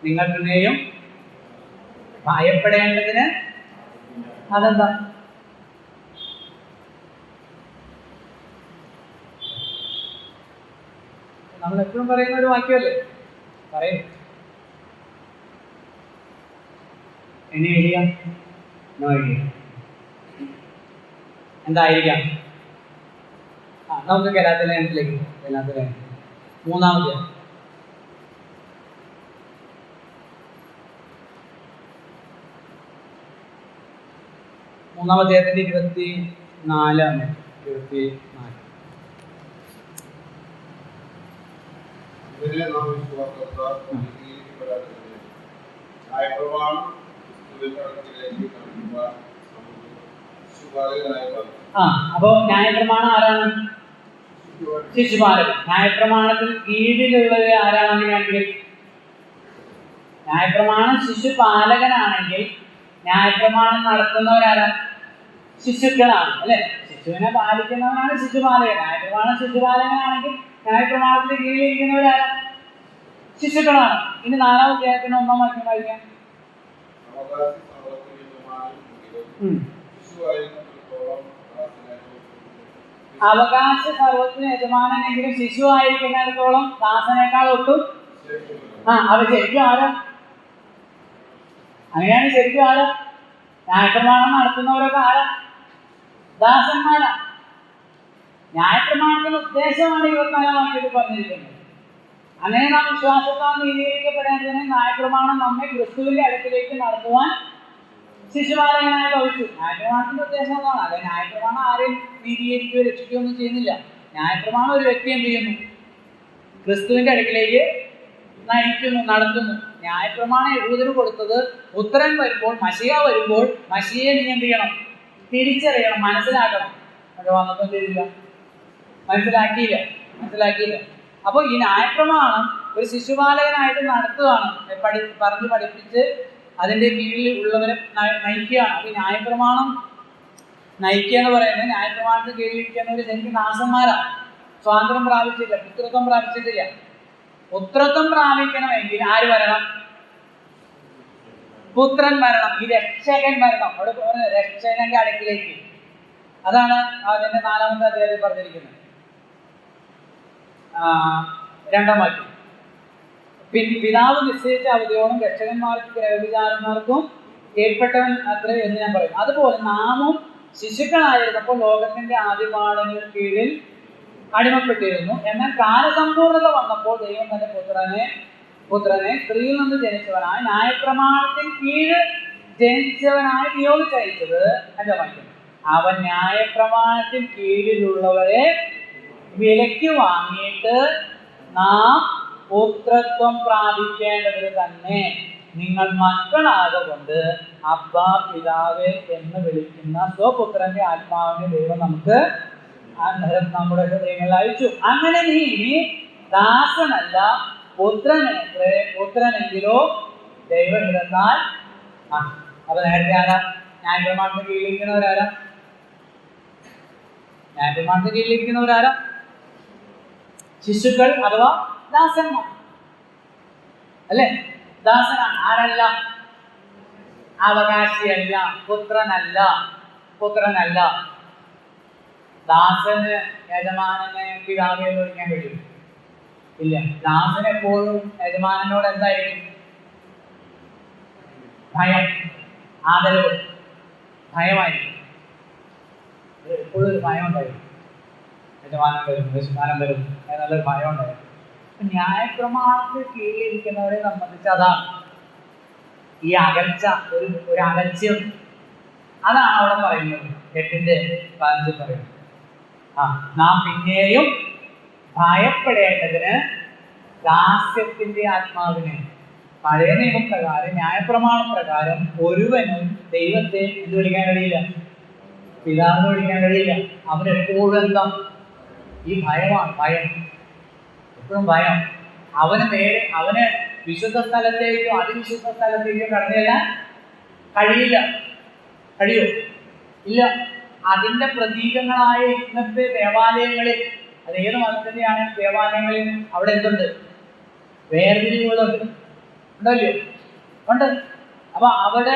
നിങ്ങൾ പിന്നെയും ഭയപ്പെടേണ്ടതിന്. അതെന്താ? നമ്മൾ എപ്പോഴും പറയുന്ന ഒരു വാക്യമല്ലേ? പറയും. Any idea? No idea. എന്തായിരിക്കാം? നമുക്ക് ഗലാത്യരുടെ ലേഖനത്തിലേക്ക്, ഗലാത്യരുടെ ലേഖനം 3-ാം അധ്യായം. 3-ാം അധ്യായത്തിന്റെ 24. അപ്പോ ന്യായപ്രമാണം ആരാണ്? ശിശുപാലകൻ. ന്യായപ്രമാണത്തിൽ കീഴിലുള്ളത് ആരാണ്? അങ്ങനെയാണെങ്കിൽ ന്യായപ്രമാണം ശിശുപാലകനാണെങ്കിൽ ന്യായപ്രമാണം നടത്തുന്നവരാരാ? ശിശുക്കളാണ്, അല്ലെ? ശിശുവിനെ പാലിക്കുന്നവനാണ് ശിശുപാലകൻ. ന്യായപ്രമാണം ശിശുപാലകനാണെങ്കിൽ ന്യായപ്രമാണത്തിന് കീഴിലിരിക്കുന്നവരാരാ? ശിശുക്കളാണ്. ഇനി 4-ാം അധ്യായത്തിന് 1-ാം വാക്യം വായിക്കാം. അവകാശ സർവത്തിന് യജമാനെങ്കിലും ശിശു ആയിരിക്കുന്നിടത്തോളം ദാസനേക്കാൾ ഒട്ടും. അവ ശരിക്കും ആരാ? അങ്ങനെയാണ് ശരിക്കും ആരാ? ന്യായപ്രമാണം നടത്തുന്നവരൊക്കെ ആരാ? ദാസന്മാരാ. ന്യായപ്രമാണത്തിന്റെ ഉദ്ദേശമാണ് 24-ാം വാക്യത്തിൽ പറഞ്ഞിരിക്കുന്നത്. അങ്ങനെ നാം വിശ്വാസത്താൽ നീതീകരിക്കപ്പെടേണ്ടതിന് ന്യായപ്രമാണം നമ്മെ ക്രിസ്തുവിന്റെ അടുക്കിലേക്ക് നടത്തുവാൻ ശിശുപാലകനായി ഭവിച്ചു. ന്യായപ്രമാണത്തിന്റെ ഉദ്ദേശം എന്താണ്? അല്ലെ, ന്യായപ്രമാണം ആരെയും നീതീകരിക്കുകയോ രക്ഷിക്കുകയോ ഒന്നും ചെയ്യുന്നില്ല. ന്യായപ്രമാണം ഒരു വ്യക്തി എന്ത് ചെയ്യുന്നു? ക്രിസ്തുവിന്റെ അടുക്കിലേക്ക് നയിക്കുന്നു, നടത്തുന്നു. ന്യായപ്രമാണം യഹൂദന് കൊടുത്തത് പുത്രൻ വരുമ്പോൾ, മശിഹ വരുമ്പോൾ മശിഹയെ നീ എന്ത് ചെയ്യണം? തിരിച്ചറിയണം, മനസ്സിലാക്കണം. അത് വന്നപ്പോൾ ചെയ്തില്ല, മനസ്സിലാക്കിയില്ല. അപ്പോൾ ഈ ന്യായപ്രമാണം ഒരു ശിശുപാലകനായിട്ട് നടത്തുകയാണ്, പറഞ്ഞ് പഠിപ്പിച്ച് അതിൻ്റെ കീഴിൽ ഉള്ളവരെ നയിക്കുകയാണ്. അപ്പോൾ ഈ ന്യായപ്രമാണം നയിക്കുക എന്ന് പറയുന്നത്, ന്യായപ്രമാണത്തിന് കീഴിലിരിക്കുന്നവർ ശരിക്കും ദാസന്മാരാണ്. സ്വാതന്ത്ര്യം പ്രാപിച്ചില്ല, പുത്രത്വം പ്രാപിച്ചിട്ടില്ല. പുത്രത്വം പ്രാപിക്കണമെങ്കിൽ ആര് വരണം? പുത്രൻ വരണം, ഈ രക്ഷകൻ വരണം. അവിടെ പറഞ്ഞത് രക്ഷകന്റെ അടുക്കിലേക്ക്. അതാണ് അതിന്റെ 4-ാമത്തെ അധ്യായത്തിൽ പറഞ്ഞിരിക്കുന്നത്. 2-ാം വാക്യം, പിതാവ് നിശ്ചയിച്ച അവധിയോളം രക്ഷകന്മാർക്കും ഗ്രഹവിചാരന്മാർക്കും ഏർപ്പെട്ടവൻ അത്ര എന്ന് ഞാൻ പറയും. അതുപോലെ നാമും ശിശുക്കളായിരുന്നപ്പോൾ ലോകത്തിന്റെ ആദിപാഠങ്ങൾക്ക് കീഴിൽ അടിമപ്പെട്ടിരുന്നു. എന്നാൽ കാലസമ്പൂർണത വന്നപ്പോൾ ദൈവം തന്റെ പുത്രനെ സ്ത്രീയിൽ നിന്ന് ജനിച്ചവനായി ന്യായപ്രമാണത്തിന് കീഴ് ജനിച്ചവനായി നിയോഗിച്ചയച്ചത്. എന്താ വാക്യം? അവൻ ന്യായപ്രമാണത്തിന് കീഴിലുള്ളവരെ വിലയ്ക്ക് വാങ്ങിയിട്ട് നാം പുത്രത്വം പ്രാപിക്കേണ്ടതിന് തന്നെ നിങ്ങൾ മക്കളാകൊണ്ട് അബ്ബാ പിതാവേ എന്ന് വിളിക്കുന്ന സ്വപുത്രന്റെ ആത്മാവിനെ ദൈവം നമുക്ക് നമ്മുടെ ഹൃദയങ്ങളിൽ അയച്ചു. അങ്ങനെ നീ ദാസനല്ല പുത്രനെങ്കിലോ ദൈവഹിതത്താൽ. അപ്പൊ നേരത്തെ ആരാ? ന്യായപ്രമാണത്തിന് കീഴിലിരിക്കുന്നവരാരാ? ന്യായപ്രമാണത്തിന് കീഴിലിരിക്കുന്നവരാരാ? ശിശുക്കൾ അഥവാ ദാസന്മാർ അല്ലേ? ദാസനാണ്. ആരല്ല? അവകാശിയല്ല, പുത്രനല്ല. ദാസന് യജമാനനെ പിതാവെ എന്ന് വിളിക്കാൻ കഴിയും? ഇല്ല. ദാസന് എപ്പോഴും യജമാനനോട് എന്തായിരിക്കും? ഭയം, ആദരവ്, ഭയമായിരിക്കും. എപ്പോഴും ഒരു ഭയം ഉണ്ടായിരുന്നു. യജമാനം വരും, യജമാനം വരും എന്നുള്ളൊരു ഭയം ഉണ്ടായിരുന്നു. ന്യായപ്രമാണത്തിന് കീഴിലിരിക്കുന്നവരെ സംബന്ധിച്ച് അതാണ് ഈ അകൽച്ച, ഒരു അകൽച്ചയും. അതാണ് അവിടെ പറയുന്നത് 8:15 പറയുന്നത്. നാം പിന്നെയും ഭയപ്പെടേണ്ടതിന് ദാസ്യത്തിന്റെ ആത്മാവിനെ. പഴയ നിയമപ്രകാരം, ന്യായപ്രമാണ പ്രകാരം ഒരുവനും ദൈവത്തെ എന്ത് വിളിക്കാൻ കഴിയില്ല? പിതാവിനെ വിളിക്കാൻ കഴിയില്ല. അവനെപ്പോഴും എന്താ? ഈ ഭയമാണ്. എപ്പോഴും ഭയം. അവന് വിശുദ്ധ സ്ഥലത്തേക്കോ അതിവിശുദ്ധ സ്ഥലത്തേക്കോ കടന്നു ചെല്ലാൻ കഴിയോ? ഇല്ല. അതിന്റെ പ്രതീകങ്ങളായ ഇന്നത്തെ ദേവാലയങ്ങളിൽ, അത് ഏത് മതത്തിന്റെയാണ് ദേവാലയങ്ങളിൽ, അവിടെ എന്തുണ്ട്? വേർതിരിവുകളുണ്ട്. ഉണ്ടല്ലോ? ഉണ്ട്. അപ്പൊ അവിടെ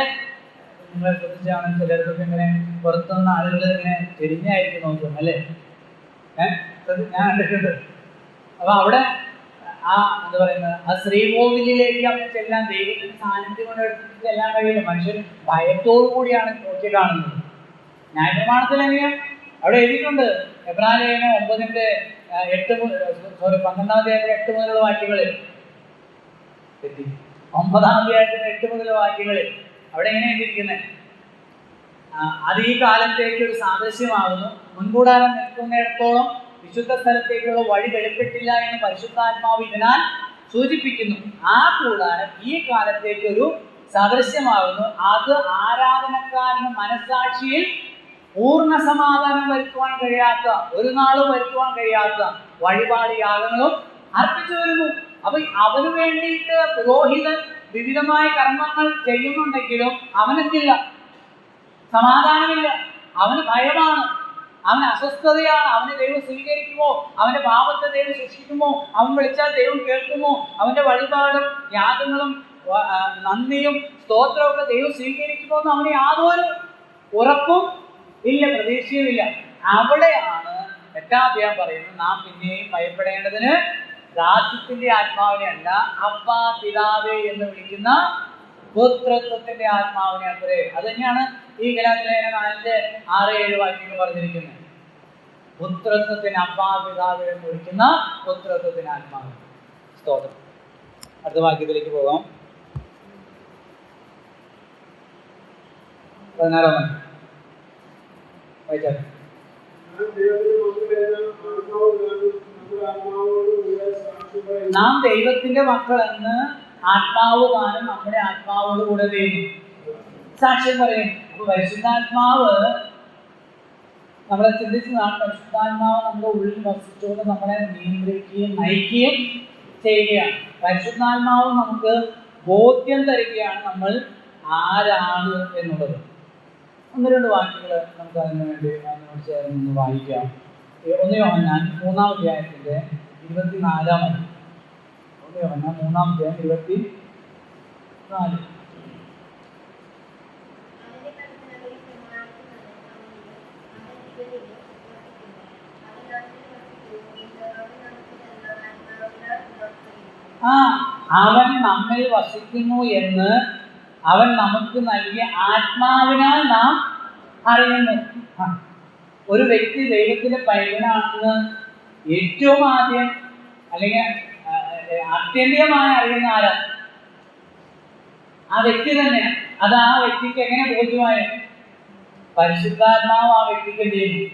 നിങ്ങൾ ശ്രദ്ധിച്ചാണ് ചിലർക്കൊക്കെ ഇങ്ങനെ പുറത്തുനിന്ന് ആളുകൾ ഇങ്ങനെ ചെരിഞ്ഞായിരിക്കും നോക്കും അല്ലേ? ഞാൻ കണ്ടിട്ടുണ്ട്. അപ്പൊ അവിടെ എന്താ പറയുന്നത്, ആ ശ്രീകോവിലേക്ക് അവിടെ ചെല്ലാൻ, ദൈവത്തിന്റെ സാന്നിധ്യം കൊണ്ട് ചെല്ലാൻ കഴിയില്ല. മനുഷ്യൻ ഭയത്തോടു കൂടിയാണ് നോക്കി കാണുന്നത്. ന്യായപ്രമാണത്തിൽ എങ്ങനെയാ? അവിടെ എഴുതിയിട്ടുണ്ട്. എബ്രായലേഖനം 12-8 മുതലുള്ള വാക്യങ്ങളിൽ, 9-8 മുതലുള്ള വാക്യങ്ങളിൽ അവിടെ എങ്ങനെ എഴുതിയിരിക്കുന്നത്? അത് ഈ കാലത്തേക്ക് ഒരു സാദൃശ്യമാകുന്നു. മുൻകൂടാരം നിൽക്കുന്നിടത്തോളം വിശുദ്ധ സ്ഥലത്തേക്കുള്ള വഴി വെളിപ്പെട്ടില്ല എന്ന് പരിശുദ്ധാത്മാവ് ഇതിനാൽ സൂചിപ്പിക്കുന്നു. ആ കൂടാരം ഈ കാലത്തേക്ക് ഒരു സാദൃശ്യമാകുന്നു. അത് ആരാധനക്കാരന് മനസാക്ഷിയിൽ പൂർണ്ണ സമാധാനം വരുത്തുവാൻ കഴിയാത്ത, ഒരു നാളും വരുത്തുവാൻ കഴിയാത്ത വഴിപാട് യാഗങ്ങളും അർപ്പിച്ചു വരുന്നു. അപ്പൊ അവന് വേണ്ടിയിട്ട് പുരോഹിതൻ വിവിധമായ കർമ്മങ്ങൾ ചെയ്യുന്നുണ്ടെങ്കിലും അവനെന്തില്ല? സമാധാനമില്ല. അവന് ഭയമാണ്, അവന് അസ്വസ്ഥതയാണ്. അവനെ ദൈവം സ്വീകരിക്കുമോ? അവന്റെ പാപത്തെ ദൈവം ശിക്ഷിക്കുമോ? അവൻ വിളിച്ചാൽ ദൈവം കേൾക്കുമോ? അവന്റെ വഴിപാടും യാഗങ്ങളും നന്ദിയും സ്തോത്രവും ഒക്കെ ദൈവം സ്വീകരിക്കുമോ എന്ന് അവന് യാതൊരു ഉറപ്പും ഇല്ല, പ്രതീക്ഷയുമില്ല. അവിടെയാണ് 8-ാം അധ്യായം പറയുന്നത്, നാം പിന്നെയും ഭയപ്പെടേണ്ടതിന് ദാസ്യത്തിന്റെ ആത്മാവിനെ അല്ല, അപ്പാ പിതാവേ എന്ന് വിളിക്കുന്ന പുത്രത്വത്തിന്റെ ആത്മാവിനെ അത്രേ. അത് തന്നെയാണ് ഈ ഗലാത്യലേഖനം 4-6-7 വാക്യങ്ങൾ പറഞ്ഞിരിക്കുന്നത്. പുത്രത്വത്തിന്, അപ്പാ പിതാവേ എന്ന് വിളിക്കുന്ന പുത്രത്വത്തിന് ആത്മാവ്. സ്തോത്രം. അടുത്ത വാക്യത്തിലേക്ക് പോകാം. 16-ാം വാക്യം വായിച്ചാൽ. നാം ദൈവത്തിന്റെ മക്കളെന്ന് ആത്മാവ് താനും നമ്മുടെ ആത്മാവോട് കൂടെ ദൈവം സാക്ഷ്യം പറയും. അപ്പൊ പരിശുദ്ധാത്മാവ് നമ്മളെ ചിന്തിച്ചതാണ്. പരിശുദ്ധാത്മാവ് നമ്മുടെ ഉള്ളിൽ വസിച്ചുകൊണ്ട് നമ്മളെ നിയന്ത്രിക്കുകയും നയിക്കുകയും ചെയ്യുകയാണ്. പരിശുദ്ധാത്മാവ് നമുക്ക് ബോധ്യം തരികയാണ് നമ്മൾ ആരാണ് എന്നുള്ളത്. 1-2 വാക്യങ്ങൾ നമുക്ക് അതിനു വേണ്ടി അതിനോട് ചേർന്ന് വായിക്കാം. 1 യോഹന്നാൻ 3-ാം അധ്യായത്തിന്റെ 24-ാം വാക്യം. 1 യോഹന്നാൻ 3-ാം അധ്യായം 24. അവൻ നമ്മിൽ വസിക്കുന്നു എന്ന് അവൻ നമുക്ക് നൽകിയ ആത്മാവിനാൽ നാം അറിയുന്നു. ഒരു വ്യക്തി ദൈവത്തിന്റെ പൈതലാണെന്ന് ഏറ്റവും ആദ്യം അല്ലെങ്കിൽ ആത്യന്തികമായി അറിയുന്ന ആരാ? ആ വ്യക്തി തന്നെയാണ്. അത് ആ വ്യക്തിക്ക് എങ്ങനെ ബോധ്യമായി? പരിശുദ്ധാത്മാവ് ആ വ്യക്തിക്ക് എന്ത് ചെയ്യുന്നു?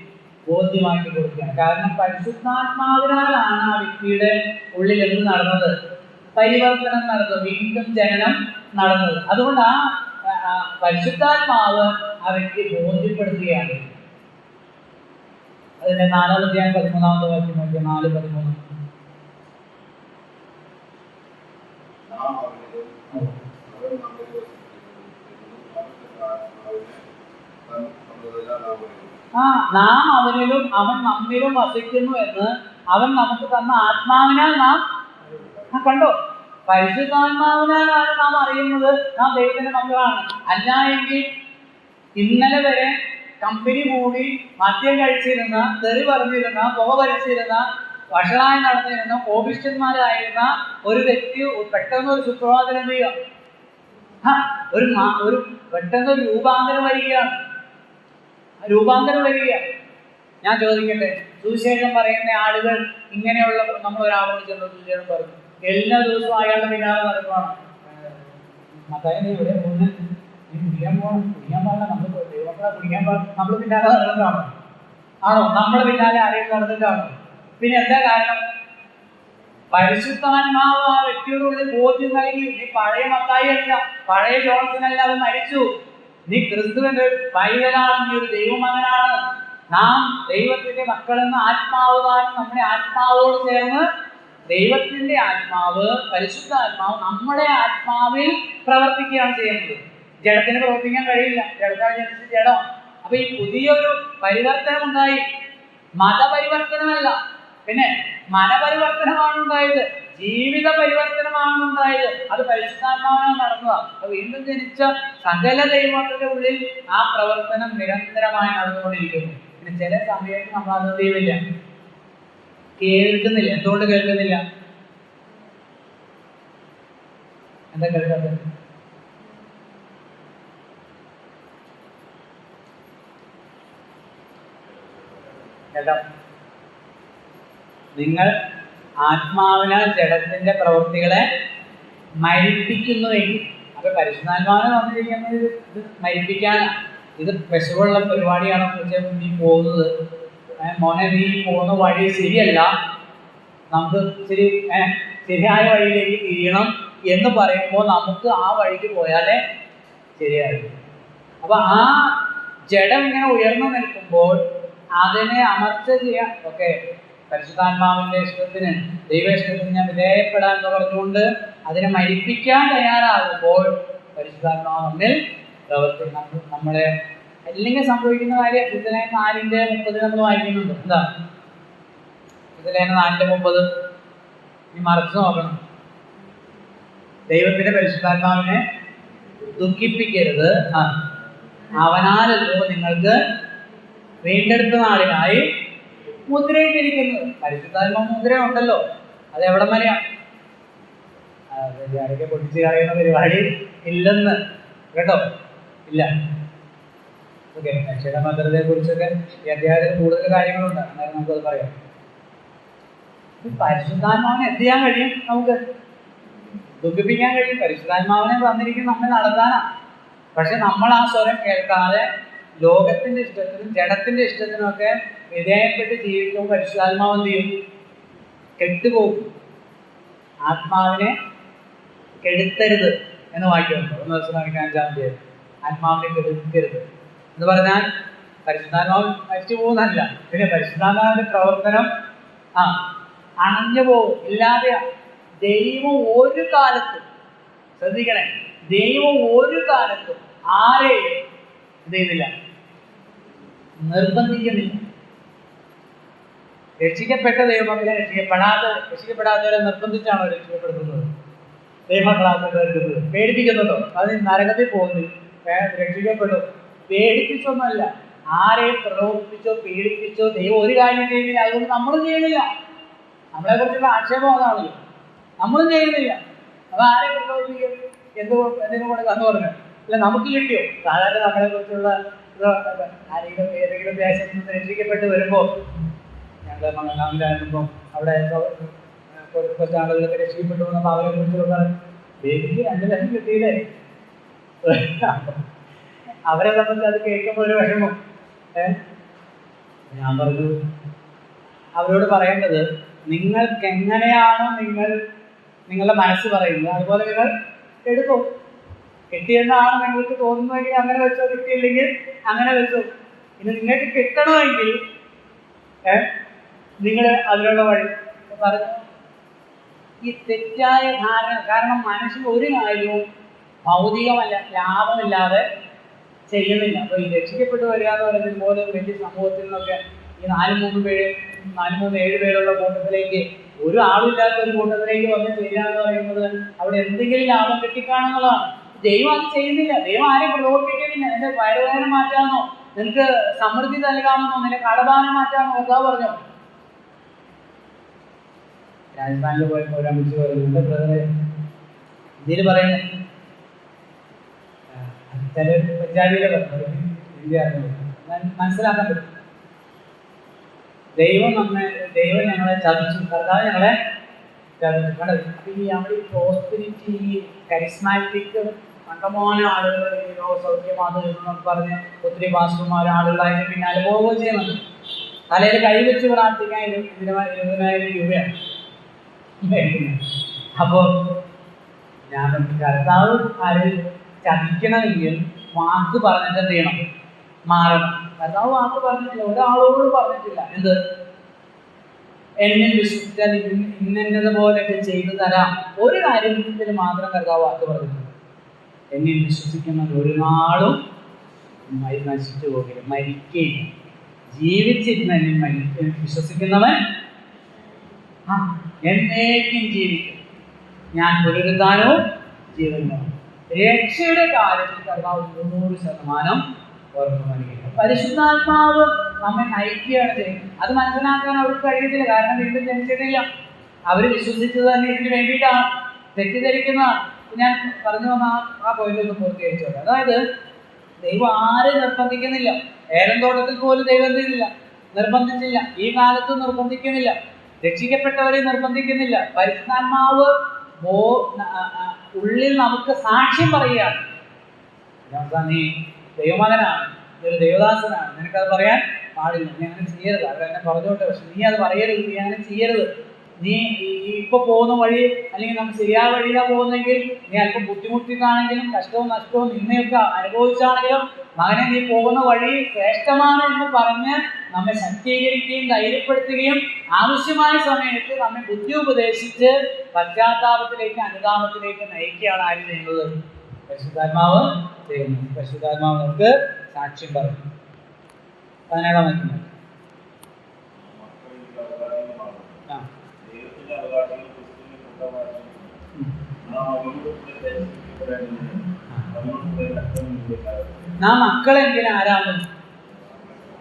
ബോധ്യമാക്കി കൊടുക്കുകയാണ്. കാരണം പരിശുദ്ധാത്മാവിനാലാണ് ആ വ്യക്തിയുടെ ഉള്ളിൽ എന്ത് നടന്നത്? പരിവർത്തനം നടന്നത്, വീണ്ടും ജനനം നടന്നത്. അതുകൊണ്ട് ആ പരിശുദ്ധാത്മാവ് ആ വ്യക്തിയെ ബോധ്യപ്പെടുത്തുകയാണ്. അതിന്റെ 4-ാം അധ്യായം 13-ാമത്തെ വാക്യം നോക്കിയ 4:13. നാം അവനിലും അവൻ നമ്മിലും വസിക്കുന്നു എന്ന് അവൻ നമുക്ക് തന്ന ആത്മാവിനാൽ നാം കണ്ടോ. പരിശുദ്ധാത്മാവിനാലാണ് നാം അറിയുന്നത് നാം ദൈവത്തിന്റെ മക്കളാണ്. അല്ല എങ്കിൽ ഇന്നലെ വരെ കമ്പനി കൂടി മദ്യം കഴിച്ചിരുന്ന, തെറി പറഞ്ഞിരുന്ന, പുക ഭരിച്ചിരുന്ന, വഷളായി നടന്നിരുന്ന, കോപിഷ്ടന്മാരായിരുന്ന ഒരു വ്യക്തി പെട്ടെന്ന് ഒരു സുപ്രഭാതം എന്ത് ചെയ്യുക, ഒരു പെട്ടെന്ന് ഒരു രൂപാന്തരം വരിക. ഞാൻ ചോദിക്കട്ടെ, സുവിശേഷം പറയുന്ന ആളുകൾ ഇങ്ങനെയുള്ള, നമ്മൾ ഒരാളോട് ചെന്ന് സുവിശേഷം പറഞ്ഞു, എല്ലാ ദിവസവും അയാളുടെ പിന്നാലെ നടക്കുവാണ്. മത്തായി ഇവിടെ പോകുന്നത്, നീ കുടിക്കാൻ പാടില്ല, നമ്മൾ ദൈവങ്ങളെ കുടിക്കാൻ പാടില്ല, നമ്മൾ പിന്നാലെ നടന്നിട്ടാണോ? ആണോ? നമ്മുടെ പിന്നാലെ ആരെയും നടന്നിട്ടാണോ? പിന്നെ എന്താ കാരണം? പരിശുദ്ധാത്മാവ് ആ വ്യക്തിയുടെ ഉള്ളിൽ ബോധ്യം നൽകി, നീ പഴയ മത്തായി അല്ല, പഴയ ജോൺസനല്ല, അത് മരിച്ചു. നീ ക്രിസ്തുവിന്റെ പൈതലാണ്, നീ ഒരു ദൈവമകനാണ്. നാം ദൈവത്തിന്റെ മക്കളെന്ന് ആത്മാവ് താനും നമ്മുടെ ആത്മാവോട് ചേർന്ന്, ദൈവത്തിന്റെ ആത്മാവ്, പരിശുദ്ധാത്മാവ് നമ്മുടെ ആത്മാവിൽ പ്രവർത്തിക്കുകയാണ് ചെയ്യുന്നത്. ജഡത്തിന് പ്രവർത്തിക്കാൻ കഴിയില്ല, ജഡത്താൽ ജഡം. അപ്പൊ ഈ പുതിയൊരു പരിവർത്തനം ഉണ്ടായി. മതപരിവർത്തനമല്ല, പിന്നെ മനപരിവർത്തനമാണ് ഉണ്ടായത്, ജീവിത പരിവർത്തനമാണ് ഉണ്ടായത്. അത് പരിശുദ്ധാത്മാവിനാൽ നടന്നതാണ്. അപ്പൊ വീണ്ടും ജനിച്ച സകല ദൈവങ്ങളുടെ ഉള്ളിൽ ആ പ്രവർത്തനം നിരന്തരമായി നടന്നുകൊണ്ടിരിക്കുന്നു. പിന്നെ ചില സമയത്ത് നമ്മൾ അത് ചെയ്യുന്നില്ല, കേൾക്കുന്നില്ല. എന്തുകൊണ്ട് കേൾക്കുന്നില്ല? എന്താ കേൾക്കാത്തത്? കേട്ടോ, നിങ്ങൾ ആത്മാവിനാൽ ജഡത്തിന്റെ പ്രവൃത്തികളെ മരിപ്പിക്കുന്നുവെങ്കിൽ, അപ്പൊ പരിശുദ്ധാത്മാവിനെ വന്നിരിക്കുന്നത് ഇത് മരിപ്പിക്കാനാണ്. ഇത് വിഷമുള്ള പരിപാടിയാണെന്ന് വെച്ചാൽ നീ പോകുന്നത്, മോനെ നീ പോകുന്ന വഴി ശരിയല്ല, നമുക്ക് ശരിയായ വഴിയിലേക്ക് തിരിയണം എന്ന് പറയുമ്പോൾ നമുക്ക് ആ വഴിക്ക് പോയാലേ ശരിയാകും. അപ്പൊ ആ ജഡം ഇങ്ങനെ ഉയർന്നു നിൽക്കുമ്പോൾ അതിനെ അമർച്ച ചെയ്യാൻ, ഓക്കെ, പരിശുദ്ധാത്മാവിന്റെ ഇഷ്ടത്തിന്, ദൈവ ഇഷ്ടത്തിന് ഞാൻ വിധേയപ്പെടാൻ എന്ന് പറഞ്ഞുകൊണ്ട് അതിനെ മരിപ്പിക്കാൻ തയ്യാറാകുമ്പോൾ പരിശുദ്ധാത്മാവ് നമ്മിൽ പ്രവർത്തിക്കും. നമ്മളെ അല്ലെങ്കിൽ സംഭവിക്കുന്ന കാര്യം ഫിദ്യലേഖനം 4:30 നമ്മൾ വായിക്കുന്നുണ്ട്. എന്താ ഫിദ്യലേഖനം 4:30? നീ മറച്ചു നോക്കണം. ദൈവത്തിന്റെ പരിശുദ്ധാത്മാവിനെ ദുഃഖിപ്പിക്കരുത്, അവനാലല്ലോ നിങ്ങൾക്ക് വീണ്ടെടുത്ത നാളിനായി മുദ്രയിട്ടിരിക്കുന്നത്. പരിശുദ്ധാത്മാവ് മുദ്ര ഉണ്ടല്ലോ, അത് എവിടം വരെയാണ്? ആരൊക്കെ പൊട്ടിച്ച് കളയുന്ന പരിപാടി ഇല്ലെന്ന് കേട്ടോ, ഇല്ല. ഓക്കെ, രക്ഷയുടെ ഭദ്രതയെ കുറിച്ചൊക്കെ ഈ അധ്യായത്തിൽ കൂടുതൽ കാര്യങ്ങളുണ്ട്, എന്നാലും നമുക്കത് പറയാം. പരിശുദ്ധാത്മാവിനെ എന്ത് ചെയ്യാൻ കഴിയും? നമുക്ക് ദുഃഖിപ്പിക്കാൻ കഴിയും. പരിശുദ്ധാത്മാവിനെ വന്നിരിക്കും നമ്മെ നടത്താനാണ്. പക്ഷെ നമ്മൾ ആ സ്വരം കേൾക്കാതെ ലോകത്തിന്റെ ഇഷ്ടത്തിനും ജഡത്തിന്റെ ഇഷ്ടത്തിനും ഒക്കെ വിധേയപ്പെട്ട് ജീവിക്കുമ്പോൾ പരിശുദ്ധാത്മാവ് എന്ത് ചെയ്യും? കെട്ടുപോകും. ആത്മാവിനെ കെടുത്തരുത് എന്ന് വാക്യമുണ്ട്. 1 ആത്മാവിനെ കെടുക്കരുത് എന്ന് പറഞ്ഞാൽ പരിശുദ്ധാത്മാവ് മരിച്ചു പോകുന്നല്ല, പിന്നെ പരിശുദ്ധാത്മാവിന്റെ പ്രവർത്തനം അണഞ്ഞു പോകും, ഇല്ലാതെ. ദൈവം ഒരു കാലത്തും, ശ്രദ്ധിക്കണേ, ദൈവം ഒരു കാലത്തും ആരെയും എന്ത് ചെയ്യുന്നില്ല, നിർബന്ധിക്കുന്നില്ല. രക്ഷിക്കപ്പെട്ട ദൈവമക്കളെ രക്ഷിക്കപ്പെടാത്തവരെ നിർബന്ധിച്ചാണോ രക്ഷിക്കപ്പെടുന്നത്? ദൈവമക്കളാക്കുന്നത് പേടിപ്പിക്കുന്നുണ്ടോ? അത് നരകത്തിൽ പോകുന്നു. രക്ഷിക്കപ്പെടും, പേടിപ്പിച്ചൊന്നുമല്ല. ആരെയും പ്രലോഭിപ്പിച്ചോ പീഡിപ്പിച്ചോ ദൈവം ഒരു കാര്യം ചെയ്യുന്നില്ല. അതുകൊണ്ട് നമ്മളും ചെയ്യുന്നില്ല. നമ്മളെ കുറിച്ചുള്ള ആക്ഷേപം അതാണല്ലോ, നമ്മളും ചെയ്യുന്നില്ല. അത് ആരെയും പ്രലോഭിപ്പിക്കും, എന്തിനും കൂടെ കന്നു പറഞ്ഞു അല്ല, നമുക്ക് കിട്ടിയോ? സാധാരണ നമ്മളെ കുറിച്ചുള്ള ആരെങ്കിലും ഏതെങ്കിലും ദേശത്ത് നിന്ന് രക്ഷിക്കപ്പെട്ട് വരുമ്പോൾ, ഞങ്ങളുടെ മംഗളാമിലായിരുന്നപ്പോൾ അവിടെ കുറച്ച് ആളുകളൊക്കെ രക്ഷിക്കപ്പെട്ടു വന്നപ്പോൾ അവരെ കുറിച്ചുള്ള ബേബിക്ക് 2 ലക്ഷം കിട്ടിയില്ലേ? അവരെ സംബന്ധിച്ച് അത് കേൾക്കുമ്പോൾ ഒരു വിഷമം. ഞാൻ പറഞ്ഞു അവരോട് പറയേണ്ടത്, നിങ്ങൾക്ക് എങ്ങനെയാണോ നിങ്ങളുടെ മനസ്സ് പറയുന്നത് അതുപോലെ നിങ്ങൾ എടുക്കും. കിട്ടിയെന്നാണ് നിങ്ങൾക്ക് തോന്നുന്നതെങ്കിൽ അങ്ങനെ വെച്ചോ, കിട്ടിയില്ലെങ്കിൽ അങ്ങനെ വെച്ചോ. ഇനി നിങ്ങൾക്ക് കിട്ടണമെങ്കിൽ നിങ്ങൾ അതിനുള്ള വഴി പറഞ്ഞു. ഈ തെറ്റായ ധാരണ കാരണം മനുഷ്യൻ ഒരു കാര്യവും ഭൗതികമല്ല, ലാഭമില്ലാതെ ചെയ്യുന്നില്ല. അപ്പോൾ ഈ രക്ഷിക്കപ്പെട്ട് വരിക എന്ന് പറയുന്നത് ഇതുപോലെ വലിയ സമൂഹത്തിൽ നിന്നൊക്കെ ഈ 4-3-7 പേരുള്ള കൂട്ടത്തിലേക്ക് ഒരു ആളില്ലാത്ത ഒരു കൂട്ടത്തിലേക്ക് വന്ന് ചെയ്യുക എന്ന് പറയുന്നത് അവിടെ എന്തെങ്കിലും ലാഭം കിട്ടിക്കാണെന്നുള്ളതാണ്. ദൈവം അത് ചെയ്യുന്നില്ല. ദൈവം ആരെയും പ്രലോഭിപ്പിക്കുന്നില്ല. നിന്റെ വയറുവേദന മാറ്റാമെന്നോ, നിനക്ക് സമൃദ്ധി നൽകാമെന്നോ, നിന്റെ കടബാധ മാറ്റാമെന്നോ കർത്താവ് പറഞ്ഞു. രാജസ്ഥാനിൽ പോയപ്പോൾ ഒരു അമ്മച്ചി പറയുന്നുണ്ട്, ബ്രദറെ ഇതിൽ പറയുന്നത് ചിലർ പഞ്ചാബിയിലെ പറഞ്ഞു, ഇന്ത്യ മനസ്സിലാക്കാൻ പറ്റും. ദൈവം ഞങ്ങളെ ചതിച്ചു, കർത്താവ് ഞങ്ങളെ ചതിച്ചു. ഈ നമ്മുടെ പ്രോസ്പെരിറ്റി, കരിസ്മാറ്റിക് കണ്ടമാന ആളുകൾ സൗഖ്യമാണ് എന്നൊക്കെ പറഞ്ഞ് ഒത്തിരി പാസ്റ്റർമാർ ആളുകളായിട്ട് പിന്നാലെ പോവുകയും ചെയ്യുന്നുണ്ട്. തലയിൽ കൈവച്ച് പ്രാർത്ഥിക്കാൻ 20,000 രൂപയാണ്. അപ്പോൾ ഞാൻ കർത്താവ് ആര് ചതിക്കണമെങ്കിൽ വാക്ക് പറഞ്ഞിട്ട് എന്ത് ചെയ്യണം? മാറണം. കർത്താവ് വാക്ക് പറഞ്ഞിട്ടില്ല, ഒരാളോട് പറഞ്ഞിട്ടില്ല. എന്ത്? എന്നെ വിശ്വസിച്ചാൽ ഇന്നതുപോലെയൊക്കെ ചെയ്തു തരാം. ഒരു കാര്യത്തിൽ മാത്രം കർത്താവ് വാക്ക് പറഞ്ഞിട്ടുണ്ട്, എന്നെ വിശ്വസിക്കുന്നത് ഒരു നാളും നശിച്ചു പോകില്ല, മരിക്കുകയില്ല. ജീവിച്ചിരുന്ന എന്നെ വിശ്വസിക്കുന്നവൻ എന്നേക്കും ജീവിക്കും. ഞാൻ പുനരുദ്ധാനവും ജീവനും. രക്ഷയുടെ കാര്യത്തിൽ കർത്താവ് 100% ഉറപ്പ് നൽകിയിട്ടുണ്ട്. പരിശുദ്ധാത്മാവ് നമ്മെ നയിക്കുകയാണ് ചെയ്യുന്നത്. അത് മനസ്സിലാക്കാൻ അവർക്ക് കഴിയത്തില്ല, കാരണം വീണ്ടും ജനിച്ചിട്ടില്ല. അവർ വിശ്വസിച്ചത് തന്നെ ഇതിന് വേണ്ടിയിട്ടാണ്, തെറ്റിദ്ധരിക്കുന്നതാണ്. ഞാൻ പറഞ്ഞു വന്ന ആ പോയിന്റ് ഒന്ന് പൂർത്തീകരിച്ചോട്ടെ. അതായത് ദൈവം ആരും നിർബന്ധിക്കുന്നില്ല. ഏലം തോട്ടത്തിൽ പോലും ദൈവം എന്ത് ചെയ്തില്ല? നിർബന്ധിച്ചില്ല. ഈ കാലത്ത് നിർബന്ധിക്കുന്നില്ല. രക്ഷിക്കപ്പെട്ടവരെ നിർബന്ധിക്കുന്നില്ല. പരിശുദ്ധാത്മാവ് ഉള്ളിൽ നമുക്ക് സാക്ഷ്യം പറയുകയാണ്, നീ ദൈവമകനാണ്, നീ ഒരു ദൈവദാസനാണ്, നിനക്കത് പറയാൻ പാടില്ല, നീ അങ്ങനെ ചെയ്യരുത്. അവരെന്നെ പറഞ്ഞോട്ടെ, പക്ഷെ നീ അത് പറയരുത്, നീ അങ്ങനെ ചെയ്യരുത്. നീ ഇപ്പൊ പോകുന്ന വഴി, അല്ലെങ്കിൽ നമ്മൾ ശരിയായ വഴിയിലാണ് പോകുന്നെങ്കിൽ, നീ അല്പം ബുദ്ധിമുട്ടിട്ടാണെങ്കിലും കഷ്ടവും നഷ്ടവും നിന്നെയൊക്കെ അനുഭവിച്ചാണെങ്കിലും മകനെ നീ പോകുന്ന വഴി ശ്രേഷ്ഠമാണ് എന്ന് പറഞ്ഞ് നമ്മെ ശക്തീകരിക്കുകയും ധൈര്യപ്പെടുത്തുകയും ആവശ്യമായ സമയത്ത് നമ്മെ ബുദ്ധി ഉപദേശിച്ച് പശ്ചാത്താപത്തിലേക്ക്, അനുതാപത്തിലേക്ക് നയിക്കുകയാണ് ആര് ചെയ്യുന്നത്? പരിശുദ്ധാത്മാവ് ചെയ്യുന്നത്. പരിശുദ്ധാത്മാവ് നമുക്ക് സാക്ഷ്യം പറയും. 17-ാം വാക്യം. നാം മക്കളെങ്കിലും ആരാകും?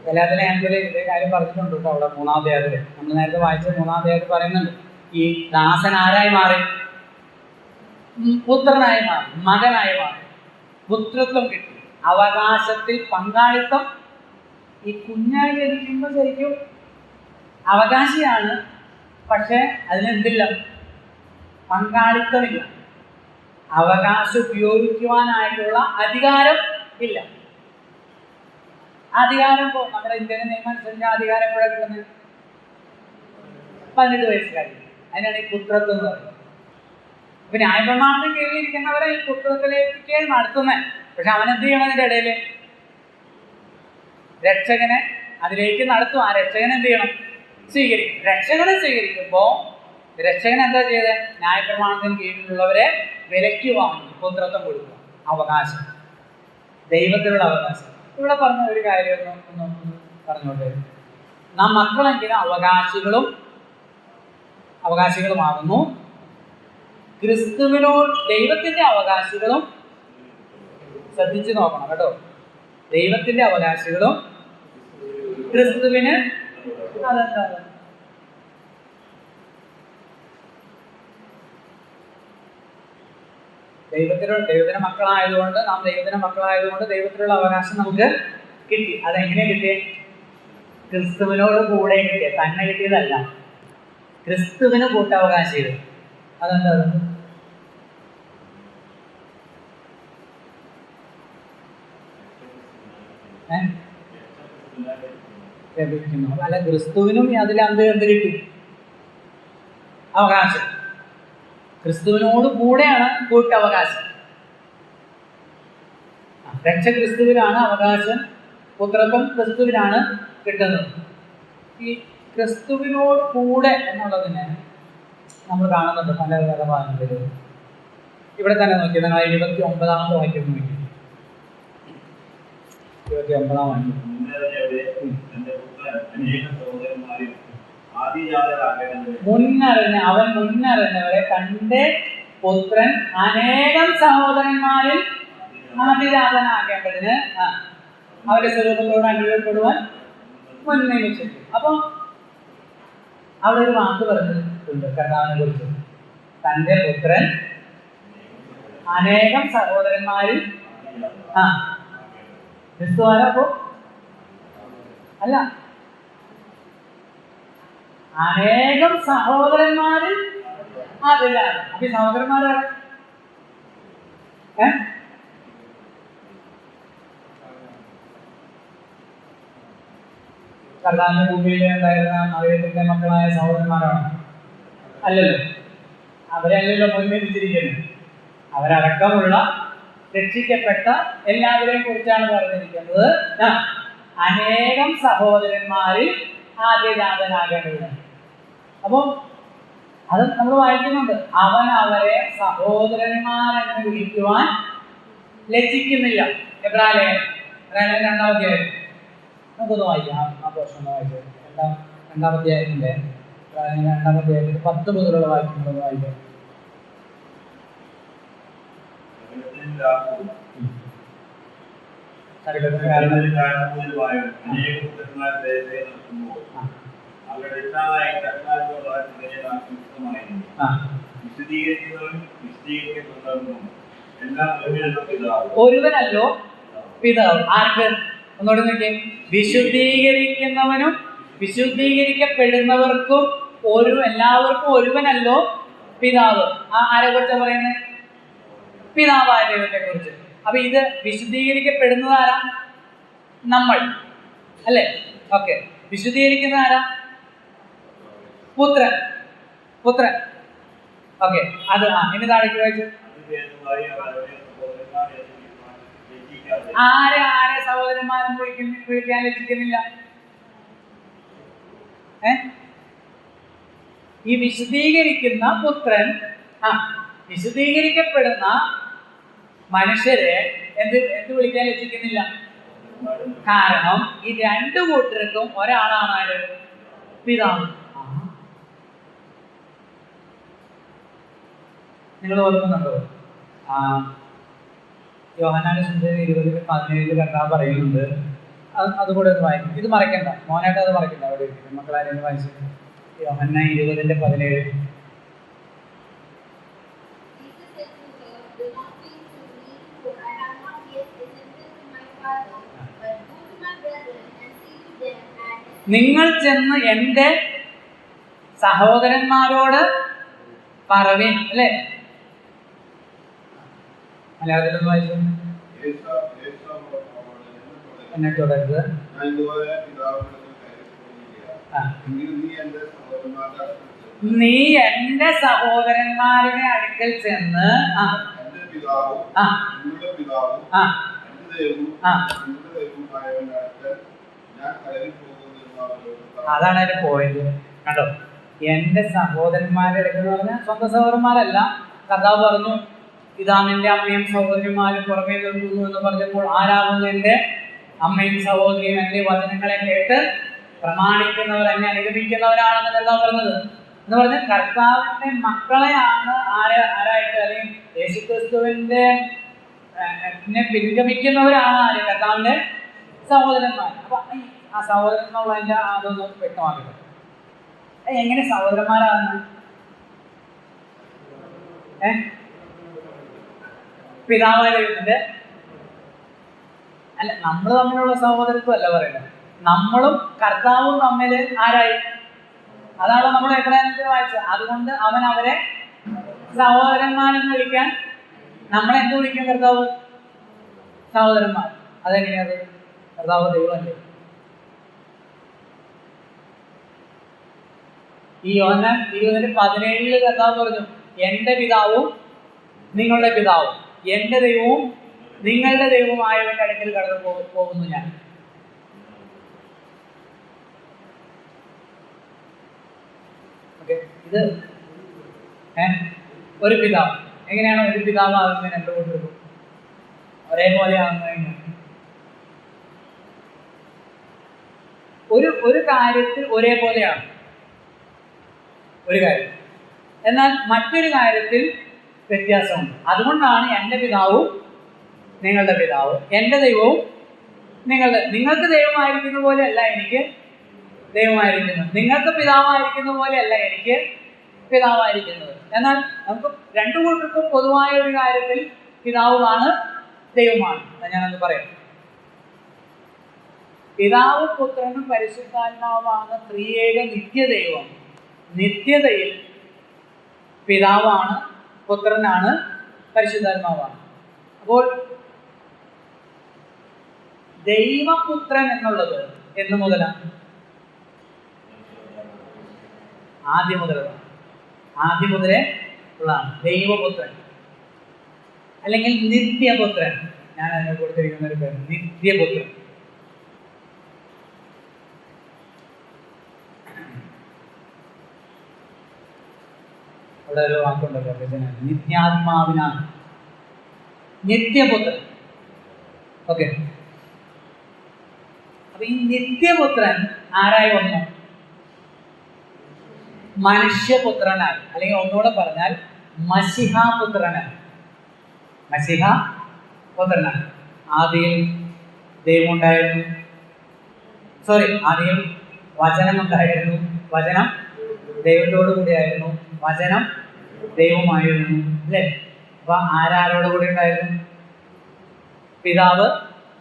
ഗലാത്യയിലെ ഇതേ കാര്യം പറഞ്ഞിട്ടുണ്ട് കേട്ടോ. അവിടെ 3-ാം അധ്യായത്തിൽ നമ്മൾ നേരത്തെ വായിച്ച 3-ാം അധ്യായത്തിൽ പറയുന്നുണ്ട്, ഈ ദാസൻ ആരായി മാറി? പുത്രനായി മാറി, മകനായി മാറി, പുത്രത്വം കിട്ടി, അവകാശത്തിൽ പങ്കാളിത്തം. ഈ കുഞ്ഞായി ജനിക്കുമ്പോൾ ശരിക്കും അവകാശിയാണ്, പക്ഷെ അതിനെന്തില്ല? പങ്കാളിത്തമില്ല. അവകാശം ഉപയോഗിക്കുവാനായിട്ടുള്ള അധികാരം ഇല്ല. അധികാരം നമ്മുടെ ഇന്ത്യൻ നിയമം അനുസരിച്ച് അധികാരം എപ്പോഴാണ് കിട്ടുന്നത്? 18 വയസ്സ് കഴിഞ്ഞു. അതിനാണ് ഈ പുത്രത്വം എന്ന് പറയുന്നത്. അപ്പൊ ന്യായപ്രമാണത്തിന് കീഴിലിരിക്കുന്നവരെ ഈ പുത്രത്തിലേക്ക് നടത്തുന്നത്. പക്ഷെ അവനെന്ത് ചെയ്യണം? അതിൻ്റെ ഇടയിൽ രക്ഷകനെ അതിലേക്ക് നടത്തും. ആ രക്ഷകനെ എന്ത് ചെയ്യണം? സ്വീകരിക്കും. രക്ഷകനെ സ്വീകരിക്കുമ്പോൾ രക്ഷകൻ എന്താ ചെയ്തത്? ന്യായപ്രമാണത്തിന് കീഴിലുള്ളവരെ വിലയ്ക്ക് വാങ്ങി പുത്രത്വം കൊടുക്കുക. അവകാശം, ദൈവത്തിലുള്ള അവകാശം. ഇവിടെ പറഞ്ഞ ഒരു കാര്യം ഒന്ന് പറഞ്ഞോട്ടെ. നാം മക്കളെങ്കിലും അവകാശികളുമാകുന്നു. ക്രിസ്തുവിനോട് ദൈവത്തിന്റെ അവകാശികളും. ശ്രദ്ധിച്ചു നോക്കണം കേട്ടോ. ദൈവത്തിന്റെ അവകാശികളും ക്രിസ്തുവിന് അതെന്താ? ദൈവത്തിന്റെ മക്കളായതുകൊണ്ട്, നാം ദൈവത്തിന്റെ മക്കളായതുകൊണ്ട് ദൈവത്തിലുള്ള അവകാശം നമുക്ക് കിട്ടി. അതെങ്ങനെ കിട്ടിയേ? ക്രിസ്തുവിനോട് കൂടെ കിട്ടിയ, തന്നെ കിട്ടിയതല്ല, ക്രിസ്തുവിന് കൂട്ടവകാശികൾ. അതെന്താ? ലഭിക്കുന്നു. അല്ല, ക്രിസ്തുവിനും അതിൽ എന്ത് കിട്ടി? അവകാശം. ക്രിസ്തുവിനോട് കൂടെയാണ് കൂട്ടവകാശം. രക്ഷ ക്രിസ്തുവിനാണ് അവകാശം, പുത്രത്വം ക്രിസ്തുവിനാണ് കിട്ടുന്നത്. ഈ ക്രിസ്തുവിനോട് കൂടെ എന്നുള്ളതിന് നമ്മൾ കാണുന്നുണ്ട് പല വേദഭാഗങ്ങളിലും. ഇവിടെ തന്നെ നോക്കി, നിങ്ങൾ 29-ാമത്തെ വാക്യം നോക്കി. 29-ാം വാക്യം. അവൻ മുന്നറിഞ്ഞവരെ തന്റെ പുത്രൻ അനേകം സഹോദരന്മാരിൽ ആദിജാതനാകേണ്ടതിന് അവരുടെ സ്വരൂപത്തോട് അനുഭവപ്പെടുവാൻ മുൻനിയമിച്ചിട്ടുണ്ട്. അപ്പൊ അവിടെ ഒരു വാക്ക് പറഞ്ഞിട്ടുണ്ട് കർത്താവിനെ കുറിച്ച്. തന്റെ പുത്രൻ അനേകം സഹോദരന്മാരിൽ ക്രിസ്തുവാരപ്പോ അല്ല, അനേകം സഹോദരന്മാരിൽ അതിലാണ്. അപ്പൊ ഈ സഹോദരന്മാരാണ് കർത്താവിന്റെ ഭൂമിയിൽ ഉണ്ടായിരുന്ന മറിയത്തിന്റെ മക്കളായ സഹോദരന്മാരാണ്? അല്ലല്ലോ, അവരല്ലല്ലോ മുൻനിർത്തിയിരിക്കുന്നത്. അവരടക്കമുള്ള രക്ഷിക്കപ്പെട്ട എല്ലാവരെയും കുറിച്ചാണ് പറഞ്ഞിരിക്കുന്നത്. അനേകം സഹോദരന്മാരിൽ ആദ്യജാതനാകേണ്ടത്. അപ്പൊ അത് നമ്മൾ വായിക്കുന്നുണ്ട്. അവൻ അവരെ സഹോദരന്മാരെന്ന് വിളിക്കുവാൻ ലജ്ജിക്കുന്നില്ല. എബ്രായലേഖനം 2-ാം അധ്യായം നമുക്കൊന്ന് വായിക്കാം. ആ പോർഷൻ വായിച്ചത് 2-ാം അധ്യായത്തിന്റെ 2-ാം അധ്യായത്തിൽ 10 മുതലുള്ള വാക്യങ്ങളൊന്ന് വായിക്കാം. ഒരുവനല്ലോ പിതാവ്. ആർക്ക്? ഒന്നോട് നോക്കിയേ. വിശുദ്ധീകരിക്കുന്നവനും വിശുദ്ധീകരിക്കപ്പെടുന്നവർക്കും എല്ലാവർക്കും ഒരുവനല്ലോ പിതാവ്. ആരെ കുറിച്ചാണ് പറയുന്നത്? പിതാവായ ദൈവത്തെ കുറിച്ച്. അപ്പൊ ഇത് വിശുദ്ധീകരിക്കപ്പെടുന്നത് ആരാ? നമ്മൾ അല്ലേ? ഓക്കെ. വിശുദ്ധീകരിക്കുന്ന ആരാ? പുത്രൻ. ഓക്കെ. അത് ഇനി താഴേക്ക് വായിച്ചു. ആരെ സഹോദരന്മാരെന്ന് വിളിക്കാൻ ലഭിക്കുന്നില്ല? ഈ വിശുദ്ധീകരിക്കുന്ന പുത്രൻ വിശുദ്ധീകരിക്കപ്പെടുന്ന മനുഷ്യരെ എന്ത് വിളിക്കാൻ ലഭിക്കുന്നില്ല? കാരണം ഈ രണ്ടു കൂട്ടർക്കും ഒരാളാണ് ആര്? പിതാവ്. നിങ്ങൾ ഓർക്കുന്നുണ്ടോ? യോഹന്നാന്റെ സുവിശേഷം 20:17 കർത്താവ് പറയുന്നുണ്ട്. അതുകൂടെ ഒന്ന് വായിക്കും. ഇത് മറക്കണ്ട, മോനായിട്ട് അത് മറക്കണ്ട. അവിടെ മക്കളാരെയും വായിച്ചു. യോഹന്നാൻ 20:17. നിങ്ങൾ ചെന്ന് എൻ്റെ സഹോദരന്മാരോട് പറവിൻ. അല്ലേ? മലയാളത്തിലൊന്ന് വായിച്ചു. എന്നെ തുടരുത്. നീ എൻ്റെ സഹോദരന്മാരുടെ അടുക്കൽ ചെന്ന് അതാണ് അതിന്റെ പോയിന്റ്. കണ്ടോ? എന്റെ സഹോദരന്മാരുടെ അടുക്കൽ എന്ന് പറഞ്ഞാൽ സ്വന്തം സഹോദരന്മാരല്ല. കർത്താവ് പറഞ്ഞു, ഇതാ നിന്റെ അമ്മയും സഹോദരിമാരും പുറമേ നിൽക്കുന്നു എന്ന് പറഞ്ഞപ്പോൾ ആരാകുന്നു എന്റെ അമ്മയും സഹോദരിയും? എന്റെ വചനങ്ങളെ കേട്ട് പ്രമാണിക്കുന്നവർ, എന്നെ അനുഗമിക്കുന്നവരാണെന്ന് കർത്താവ് പറഞ്ഞത്. എന്ന് പറഞ്ഞാൽ കർത്താവിന്റെ മക്കളെയാണ് ആരായിട്ട്, അല്ലെങ്കിൽ യേശുക്രിസ്തുവിന്റെ പിൻഗമിക്കുന്നവരാണ് ആര്? കർത്താവിന്റെ സഹോദരന്മാർ. അപ്പൊ ആ സഹോദരൻ എന്നുള്ളതിന്റെ അതൊന്ന് വ്യക്തമാക്കട്ടെ. എങ്ങനെ സഹോദരന്മാരാകുന്നത്? പിതാവായ ദൈവത്തിന്റെ അല്ല, നമ്മൾ തമ്മിലുള്ള സഹോദരത്വം അല്ല പറയുന്നത്. നമ്മളും കർത്താവും തമ്മിൽ ആരായി? അതാണ് നമ്മൾ എബ്രായത്തിൽ വായിച്ചത്. അതുകൊണ്ട് അവൻ അവരെ സഹോദരന്മാരെന്ന് വിളിക്കാൻ നമ്മളെ എന്ത് വിളിക്കും? കർത്താവ് സഹോദരന്മാർ. അതെങ്ങനെയത്? കർത്താവ് ദൈവമല്ലേ? ഈ യോഹന്നാൻ 20:17 കർത്താവ് പറഞ്ഞു, എന്റെ പിതാവും നിങ്ങളുടെ പിതാവും എന്റെ ദൈവവും നിങ്ങളുടെ ദൈവവുമായവന്റെ അടുക്കൽ കടന്നു പോകുന്നു ഞാൻ. ഇത് ഒരു പിതാവ്. എങ്ങനെയാണ് ഒരു പിതാവ് ആകുന്നത്? രണ്ടു കൂട്ടർക്കും ഒരേപോലെ ആകുന്നത്? ഒരു കാര്യത്തിൽ ഒരേപോലെയാണ് ഒരു കാര്യം, എന്നാൽ മറ്റൊരു കാര്യത്തിൽ വ്യത്യാസമുണ്ട്. അതുകൊണ്ടാണ് എൻ്റെ പിതാവും നിങ്ങളുടെ പിതാവ്, എൻ്റെ ദൈവവും നിങ്ങൾക്ക് ദൈവമായിരിക്കുന്ന പോലെയല്ല എനിക്ക് ദൈവമായിരിക്കുന്നത്, നിങ്ങൾക്ക് പിതാവായിരിക്കുന്ന പോലെയല്ല എനിക്ക് പിതാവായിരിക്കുന്നത്. എന്നാൽ നമുക്ക് രണ്ടു കൂട്ടർക്കും പൊതുവായ ഒരു കാര്യത്തിൽ പിതാവുമാണ് ദൈവമാണ്. ഞാനത് പറയാം. പിതാവും പുത്രനും പരിശുദ്ധാത്മാവുമാണ് ത്രിയേക നിത്യദൈവം. നിത്യതയിൽ പിതാവാണ്, പുത്രനാണ്, പരിശുദ്ധാത്മാവാണ്. അപ്പോൾ ദൈവപുത്രൻ എന്നുള്ളത് എന്ന് മുതലാണ്? ആദ്യം മുതലേ ഉള്ളതാണ് ദൈവപുത്രൻ, അല്ലെങ്കിൽ നിത്യപുത്രൻ. ഞാൻ അതിനെ കൊടുത്തിരിക്കുന്ന ഒരു പേര് നിത്യപുത്രൻ. അവിടെ ഒരു വാക്കുണ്ടല്ലോ, നിത്യാത്മാവിനാണ് നിത്യപുത്രൻ. ഓക്കെ, അപ്പൊ ഈ നിത്യപുത്രൻ ആരായി വന്നു? മനുഷ്യപുത്രനായി, അല്ലെങ്കിൽ ഒന്നുകൂടെ പറഞ്ഞാൽ മസിഹാപുത്രനായി. മസിഹാപുത്രനായി. ആദിയിൽ ദൈവം ഉണ്ടായിരുന്നു, ആദിയിൽ വചനം ഉണ്ടായിരുന്നു, വചനം ദൈവത്തോടു കൂടിയായിരുന്നു, വചനം ദൈവമായിരുന്നു, അല്ലേ? അപ്പൊ ആരോട് കൂടി ഉണ്ടായിരുന്നു? പിതാവ്.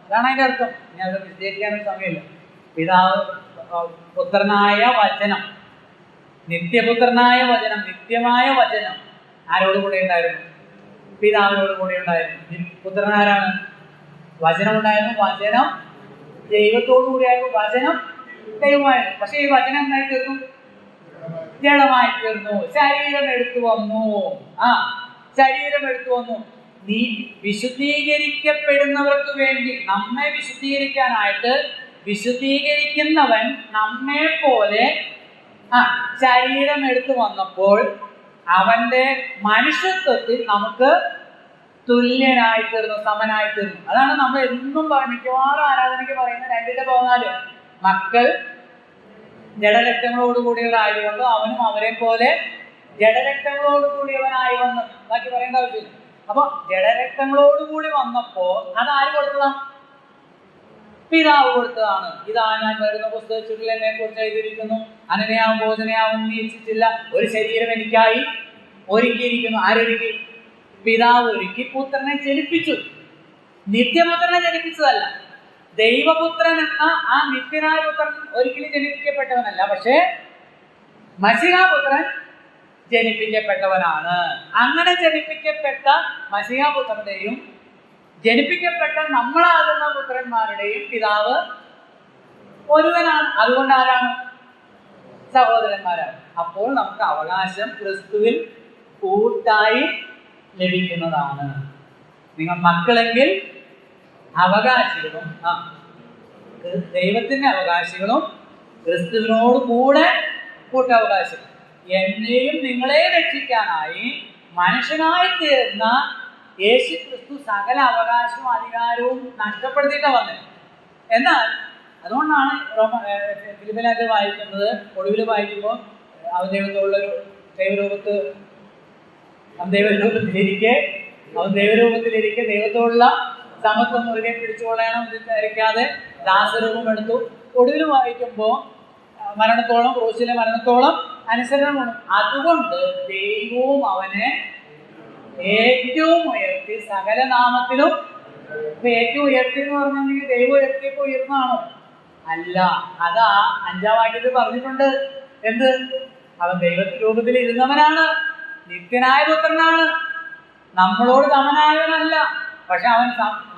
അതാണ് അതിന്റെ അർത്ഥം. ഞാൻ അത് വിശദീകരിക്കാനൊരു സമയമില്ല. പിതാവ്, പുത്രനായ വചനം, നിത്യപുത്രനായ വചനം, നിത്യമായ വചനം ആരോട് കൂടെ ഉണ്ടായിരുന്നു? പിതാവിനോട് കൂടെ ഉണ്ടായിരുന്നു. പുത്രൻ ആരാണ്? വചനം ഉണ്ടായിരുന്നു, വചനം ദൈവത്തോടു കൂടിയായിരുന്നു, വചനം ദൈവമായിരുന്നു. പക്ഷെ ഈ വചനം എന്തായി തീർന്നു? ജഡമായി തീർന്നു, ശരീരം എടുത്തു വന്നു. ശരീരം എടുത്തു വന്നു. നീ വിശുദ്ധീകരിക്കപ്പെടുന്നവർക്ക് വേണ്ടി, നമ്മെ വിശുദ്ധീകരിക്കാനായിട്ട് വിശുദ്ധീകരിക്കുന്നവൻ നമ്മെ പോലെ ശരീരം എടുത്തു വന്നപ്പോൾ അവന്റെ മനുഷ്യത്വത്തിൽ നമുക്ക് തുല്യനായി തീർന്നു, സമനായി തീർന്നു. അതാണ് നമ്മൾ എന്നും മിക്കവാറും ആരാധനയ്ക്ക് പറയുന്ന 2:14. മക്കൾ ജഡരക്തങ്ങളോട് കൂടിയവരായതുകൊണ്ട് അവനും അവരെ പോലെ ജഡരക്തങ്ങളോട് കൂടിയവനായി വന്നു. ബാക്കി പറയേണ്ട ആവശ്യമില്ല. അപ്പൊ ജഡരക്തങ്ങളോടുകൂടി വന്നപ്പോ അതാര് കൊടുത്തതാണ്? പിതാവ് കൊടുത്തതാണ്. ഇതാ ഞാൻ വരുന്ന പുസ്തകത്തിൽ എന്നെ കുറിച്ച് എഴുതിയിരിക്കുന്നു, അനനയാവും ഭോജനയാവും നീ ഇച്ഛിച്ചില്ല, ഒരു ശരീരം എനിക്കായി ഒരുക്കിയിരിക്കുന്നു. ആരൊരുക്കി? പിതാവ് ഒരുക്കി. പുത്രനെ ജനിപ്പിച്ചു. നിത്യപുത്രനെ ജനിപ്പിച്ചതല്ല. ദൈവപുത്രൻ എന്ന ആ നിത്യനായ പുത്രൻ ഒരിക്കലും ജനിപ്പിക്കപ്പെട്ടവനല്ല. പക്ഷേ മസിഹാപുത്രൻ ജനിപ്പിക്കപ്പെട്ടവനാണ്. അങ്ങനെ ജനിപ്പിക്കപ്പെട്ട മസിഹാപുത്രന്റെയും ജനിപ്പിക്കപ്പെട്ട നമ്മളാകുന്ന പുത്രന്മാരുടെയും പിതാവ് ഒരുവനാണ്. അതുകൊണ്ട് ആരാണ്? സഹോദരന്മാരാണ്. അപ്പോൾ നമുക്ക് അവകാശം ക്രിസ്തുവിൽ കൂട്ടായി ലഭിക്കുന്നതാണ്. നിങ്ങൾ മക്കളെങ്കിൽ അവകാശികളും, ദൈവത്തിന്റെ അവകാശികളും ക്രിസ്തുവിനോട് കൂടെ കൂട്ടവകാശികൾ. എന്നെയും നിങ്ങളെ രക്ഷിക്കാനായി മനുഷ്യനായി തീർന്ന യേശു ക്രിസ്തു സകല അവകാശവും അധികാരവും നഷ്ടപ്പെടുത്തിയിട്ടാണ് വന്നത്. എന്നാൽ അതുകൊണ്ടാണ് ഫിലിപ്പിനകത്ത് വായിക്കുന്നത്, ഒടുവിൽ വായിക്കുമ്പോൾ അവൻ ദൈവത്തോടുള്ളൊരു ദൈവരൂപത്തിലിരിക്കെ ദൈവത്തോടുള്ള സമത്വം മുറുകെ പിടിച്ചുകൊള്ളണം ധരിക്കാതെ ദാസരൂപം എടുത്തു. ഒടുവിൽ വായിക്കുമ്പോൾ മരണത്തോളം, ക്രൂശിലെ മരണത്തോളം അനുസരണം വേണം. അതുകൊണ്ട് ദൈവവും അവനെ ഏറ്റവും ഉയർത്തി സകല നാമത്തിലും. ഏറ്റവും ഉയർത്തി എന്ന് പറഞ്ഞിട്ടുണ്ടെങ്കിൽ ദൈവം ഉയർത്തിയപ്പോ ഉയർന്നാണോ? അല്ല. അതാ 5-ാം വാക്യത്തിൽ പറഞ്ഞിട്ടുണ്ട്. എന്ത്? അവൻ ദൈവരൂപത്തിൽ ഇരുന്നവനാണ്, നിത്യനായ പുത്രനാണ്, നമ്മളോട് സമനായവനല്ല. പക്ഷെ അവൻ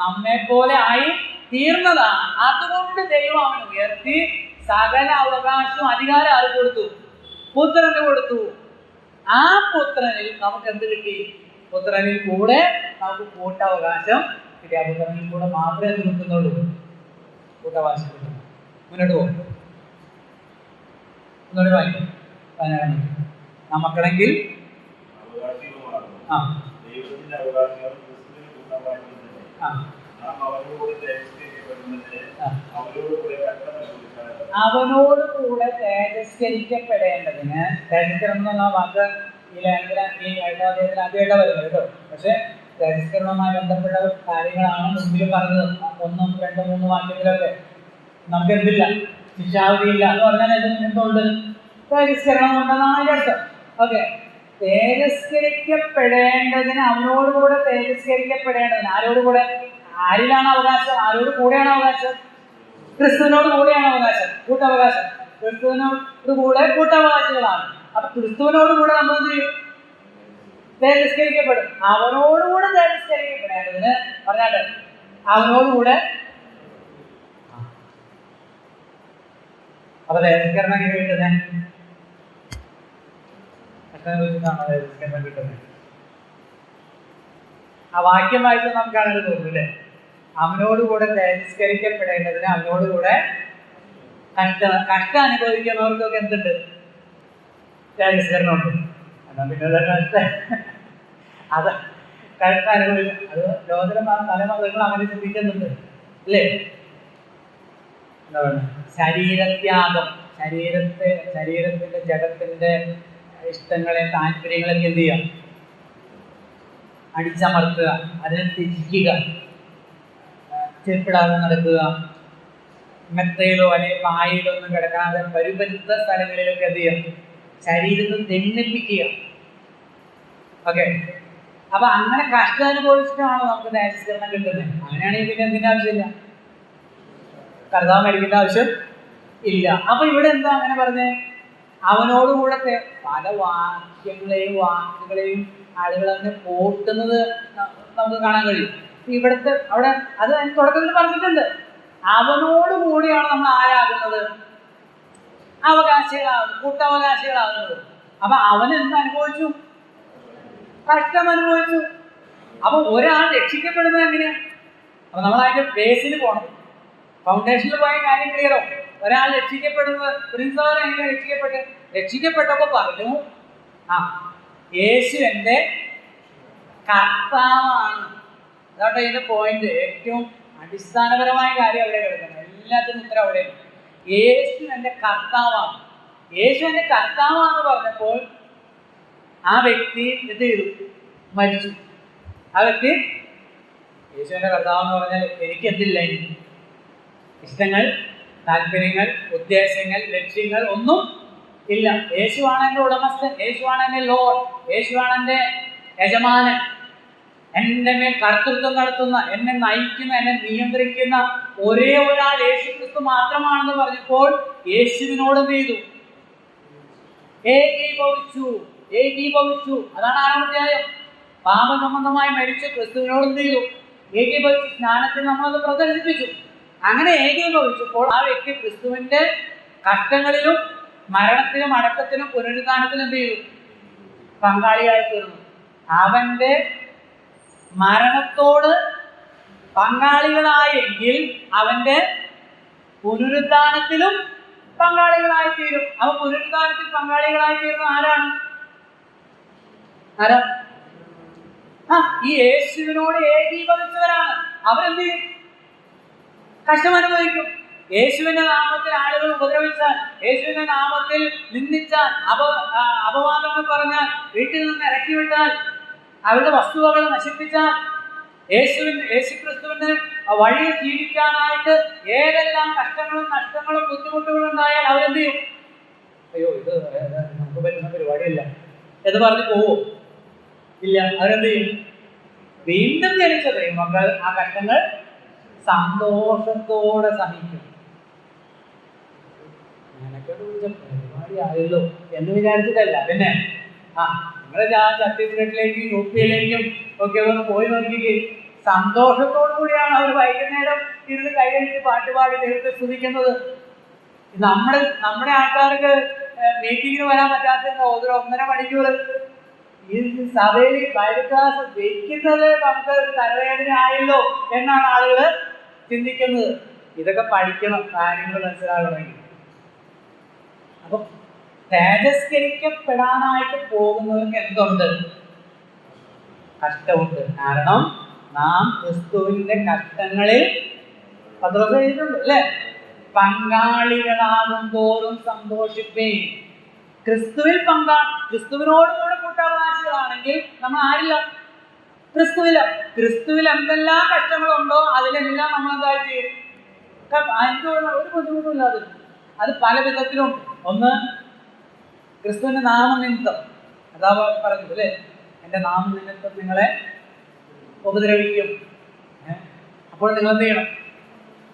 നമ്മെ പോലെ ആയി തീർന്നതാണ്. അതുകൊണ്ട് ദൈവം അവൻ ഉയർത്തി സകല അവകാശവും അധികാരം ആര് കൊടുത്തു? പുത്രന് കൊടുത്തു. ആ പുത്രനിൽ നമുക്ക് എന്ത് കിട്ടി? പുത്രനിൽ കൂടെ നമുക്ക് കൂട്ടവകാശം കിട്ടി. ആ പുത്രനിൽ കൂടെ മാത്രമേ എന്ത് കിട്ടുന്നുള്ളൂ? കൂട്ടവകാശം കിട്ടുന്നു. മുന്നോട്ട് പോകും. ഒന്നുകൂടി വായിക്കും. 17 നമുക്കാണെങ്കിൽ അവനോട് കൂടെ തേജസ്കരിക്കപ്പെടേണ്ടതിന്, തേജസ്കരണം എന്നുള്ള വാക്ക് ഈ ലേഖനത്തിൽ ഈ അദ്ദേഹത്തിന് ആദ്യമായിട്ട് വരുന്നത് കേട്ടോ. പക്ഷെ തേജസ്കരണവുമായി ബന്ധപ്പെട്ട കാര്യങ്ങളാണ് മുൻപിൽ പറഞ്ഞത്. 1, 2, 3 വാക്യത്തിലൊക്കെ നമുക്ക് എന്തില്ല, ശിക്ഷാവിധിയില്ല എന്ന് പറഞ്ഞാൽ എന്തുകൊണ്ട്? തേജസ്കരണം ഉണ്ടെന്നാണ് അതിന്റെ അർത്ഥം. ഓക്കെ, തേജസ്കരിക്കപ്പെടേണ്ടതിന്, അവനോടുകൂടെ തേജസ്കരിക്കപ്പെടേണ്ടതിന്. ആരോടുകൂടെ? ആരിലാണ് അവകാശം? ആരോട് കൂടെയാണ് അവകാശം? ക്രിസ്തുവിനോട് കൂടെയാണ് അവകാശം, കൂട്ടവകാശം. ക്രിസ്തുവിനോട് കൂടെ കൂട്ടവകാശികളാണ്. അപ്പൊ ക്രിസ്തുവിനോട് കൂടെ നമ്മൾ എന്ത് ചെയ്യും? തേജസ്കരിക്കപ്പെടും. അവനോടുകൂടെ തേജസ്കരിക്കപ്പെടേണ്ടതിന് പറഞ്ഞാല് അവനോടുകൂടെ. അപ്പൊ തേജസ്കരണം എങ്ങനെ കിട്ടുന്നത്? വെച്ചിട്ടാണോ തേജസ്കരണം കിട്ടുന്നത്? ആ വാക്യം വായിച്ചാൽ നമുക്ക് അങ്ങനെ തോന്നും അല്ലേ? അവനോടുകൂടെ തേജസ്കരിക്കപ്പെടേണ്ടതിന് അവനോടുകൂടെ കഷ്ടം അനുഭവിക്കുന്നവർക്കൊക്കെ എന്തുണ്ട്? തേജസ്കരണമുണ്ട്. എന്നാ പിന്നെ അത് കഷ്ടം അനുഭവിക്കും. അത് ലോകത്തിലെ തലമുറകൾ അങ്ങനെ ചിന്തിക്കുന്നുണ്ട് അല്ലേ? എന്താ പറയുക? ശരീരത്യാഗം, ശരീരത്തിന്റെ ജഡത്തിന്റെ ഇഷ്ടങ്ങളെ താല്പര്യങ്ങളൊക്കെ എന്ത് ചെയ്യുക? അടിച്ചമർത്തുക, അതിനെ ത്യജിക്കുക, ചെരുപ്പിടാതെ നടക്കുക, മെത്തയിലോ അല്ലെങ്കിൽ പായയിലോ ഒന്നും കിടക്കാതെ പരിപരിത സ്ഥലങ്ങളിലൊക്കെ എന്ത് ചെയ്യുക? ശരീരത്തെ ദണ്ഡിപ്പിക്കുക. ഓക്കെ, അപ്പൊ അങ്ങനെ കഷ്ടം അനുഭവിച്ചിട്ടാണോ നമുക്ക് തേജസ്കരണം കിട്ടുന്നത്? അങ്ങനെയാണെങ്കിൽ പിന്നെ എന്തിന്റെ ആവശ്യമില്ല, കർത്താവ് മരിക്കേണ്ട ആവശ്യം ഇല്ല. അപ്പൊ ഇവിടെ എന്താ അങ്ങനെ പറഞ്ഞേ? അവനോടുകൂടെ പല വാക്കുകളെയും ആളുകൾ അങ്ങനെ പോട്ടുന്നത് നമുക്ക് കാണാൻ കഴിയും. ഇവിടുത്തെ അവിടെ അത് തുടക്കത്തിൽ പറഞ്ഞിട്ടുണ്ട്. അവനോട് കൂടിയാണ് നമ്മൾ ആരാകുന്നത്? അവകാശികളാകുന്നത്, കൂട്ടവകാശികളാകുന്നത്. അപ്പൊ അവൻ എന്ത് അനുഭവിച്ചു? കഷ്ടം അനുഭവിച്ചു. അപ്പൊ ഒരാൾ രക്ഷിക്കപ്പെടുന്നത് എങ്ങനെയാ? അപ്പൊ നമ്മൾ അതിന്റെ ബേസിൽ പോകണം, ഫൗണ്ടേഷനിൽ പോയ കാര്യം ക്ലിയറോ? ഒരാൾ രക്ഷിക്കപ്പെടുന്നത്, പ്രിൻസിപ്പൽ എങ്ങനെ രക്ഷിക്കപ്പെട്ടപ്പോ പറഞ്ഞു, യേശു എൻ്റെ കർത്താവാണ്. അതാട്ടെ ഇതിന്റെ പോയിന്റ്. ഏറ്റവും അടിസ്ഥാനപരമായ കാര്യം അവിടെ കിടക്കുന്നത്. എല്ലാത്തിനും ഉത്തരം അവിടെയാണ്. യേശു എൻ്റെ കർത്താവാണ്. യേശു എൻ്റെ കർത്താവാന്ന് പറഞ്ഞപ്പോൾ ആ വ്യക്തി എന്ത് ചെയ്തു? മരിച്ചു. ആ വ്യക്തി യേശു എൻ്റെ കർത്താവെന്ന് പറഞ്ഞാൽ എനിക്ക് എന്തില്ല? എനിക്ക് ഇഷ്ടങ്ങൾ, താല്പര്യങ്ങൾ, ഉദ്ദേശങ്ങൾ, ലക്ഷ്യങ്ങൾ ഒന്നും ഇല്ല. യേശുവാണ് എൻ്റെ ഉടമസ്ഥൻ, യേശുവാണ് എൻ്റെ ലോർഡ്, യേശുവാണ് എൻ്റെ യജമാനൻ, എൻ്റെ മേൽ കർത്തൃത്വം നടത്തുന്ന, എന്നെ നയിക്കുന്ന, എന്നെ നിയന്ത്രിക്കുന്ന ഒരേ ഒരാൾ യേശു ക്രിസ്തു മാത്രമാണെന്ന് പറഞ്ഞപ്പോൾ യേശുവിനോട് എന്ത് ചെയ്തു? ഏകീഭവിച്ചു. അതാണ് 6-ാം അധ്യായം. പാപസംബന്ധമായി മരിച്ച ക്രിസ്തുവിനോട് എന്ത് ചെയ്തു? ഏകീഭവിച്ചു. സ്നാനത്തിൽ നമ്മളത് പ്രദർശിപ്പിച്ചു. അങ്ങനെ ഏകീഭവിച്ചപ്പോൾ ആ വ്യക്തി ക്രിസ്തുവിന്റെ കഷ്ടങ്ങളിലും മരണത്തിനും അടക്കത്തിനും പുനരുദ്ധാനത്തിനും എന്ത് ചെയ്തു? പങ്കാളിയായി തീർന്നു. അവന്റെ മരണത്തോട് പങ്കാളികളായെങ്കിൽ അവന്റെ പുനരുദ്ധാനത്തിലും പങ്കാളികളായി തീരും. അവ പുനരുദ്ധാനത്തിൽ പങ്കാളികളായി തീരുന്ന ആരാണ്? ഈ യേശുവിനോട് ഏകീഭവിച്ചവരാണ്. അവരെന്ത് ചെയ്യും? കഷ്ടം അനുഭവിക്കും. യേശുവിന്റെ നാമത്തിൽ ആളുകൾ ഉപദ്രവിച്ചാൽ, യേശുവിന്റെ നാമത്തിൽ നിന്ദിച്ചാൽ, അപവാദങ്ങൾ പറഞ്ഞാൽ, വീട്ടിൽ നിന്ന് ഇറക്കി വിട്ടാൽ, അവരുടെ വസ്തുവകൾ നശിപ്പിച്ചാൽ, യേശുക്രിസ്തുവിന്റെ വഴിയിൽ ജീവിക്കാനായിട്ട് ഏതെല്ലാം കഷ്ടങ്ങളും നഷ്ടങ്ങളും ബുദ്ധിമുട്ടുകളും ഉണ്ടായാൽ അവരെന്ത് ചെയ്യും? അയ്യോ, ഇത് നമുക്ക് പറ്റുന്ന പരിപാടിയല്ല എന്ന് പറഞ്ഞ് പോവോ? ഇല്ല. അവരെന്ത് ചെയ്യും? വീണ്ടും ജനിച്ച ദൈവമക്കൾ ആ കഷ്ടങ്ങൾ സന്തോഷത്തോടെ സഹിക്കും. പരിപാടി ആയല്ലോ എന്ന് വിചാരിച്ചിട്ടല്ല. പിന്നെ നിങ്ങളെ ഛത്തീസ്ഗഡിലേക്കും യു.പിയിലേക്കും ഒക്കെ ഒന്ന് പോയി നോക്കിക്കേ. സന്തോഷത്തോടു കൂടിയാണ് അവർ വൈകുന്നേരം ഇരുന്ന് കൈയടിച്ച് പാട്ടുപാടി ദൈവത്തെ സ്തുതിക്കുന്നത്. നമ്മുടെ ആൾക്കാർക്ക് മീറ്റിങ്ങിന് വരാൻ പറ്റാത്ത 1.5 മണിക്കൂർ ഈ സഭയിൽ ബൈബിൾ ക്ലാസ് വെക്കുന്നത് നമുക്ക് തലവേദന ആയല്ലോ എന്നാണ് ആളുകൾ ചിന്തിക്കുന്നത്. ഇതൊക്കെ പഠിക്കണം, കാര്യങ്ങൾ മനസ്സിലാകണമെങ്കിൽ. അപ്പൊ തേജസ്കരിക്കപ്പെടാനായിട്ട് പോകുന്നവർക്ക് എന്തുണ്ട്? കഷ്ടമുണ്ട്. കാരണം നാം ക്രിസ്തുവിന്റെ കഷ്ടങ്ങളിൽ പത്രോസ് എഴുതിയിട്ടുണ്ട് അല്ലേ? പങ്കാളികളാകും തോറും സന്തോഷിപ്പേ. ക്രിസ്തുവിനോട് കൂടെ കൂട്ടാവകാശികളാണെങ്കിൽ നമ്മൾ ആരില്ല? ക്രിസ്തുവില. ക്രിസ്തുവിൽ എന്തെല്ലാം കഷ്ടങ്ങളുണ്ടോ അതിലെല്ലാം നമ്മൾ എന്തായി ചെയ്യും? അതിൻ്റെ ഒരു ബുദ്ധിമുട്ടുമില്ലാതെ അത് പല വിധത്തിലും. ഒന്ന്, ക്രിസ്തുവിന്റെ നാമനിമിത്തം, അതാ പറഞ്ഞത് അല്ലേ, എൻ്റെ നാമനിമിത്തം നിങ്ങളെ ഉപദ്രവിക്കും, അപ്പോൾ നിങ്ങൾ എന്ത് ചെയ്യണം?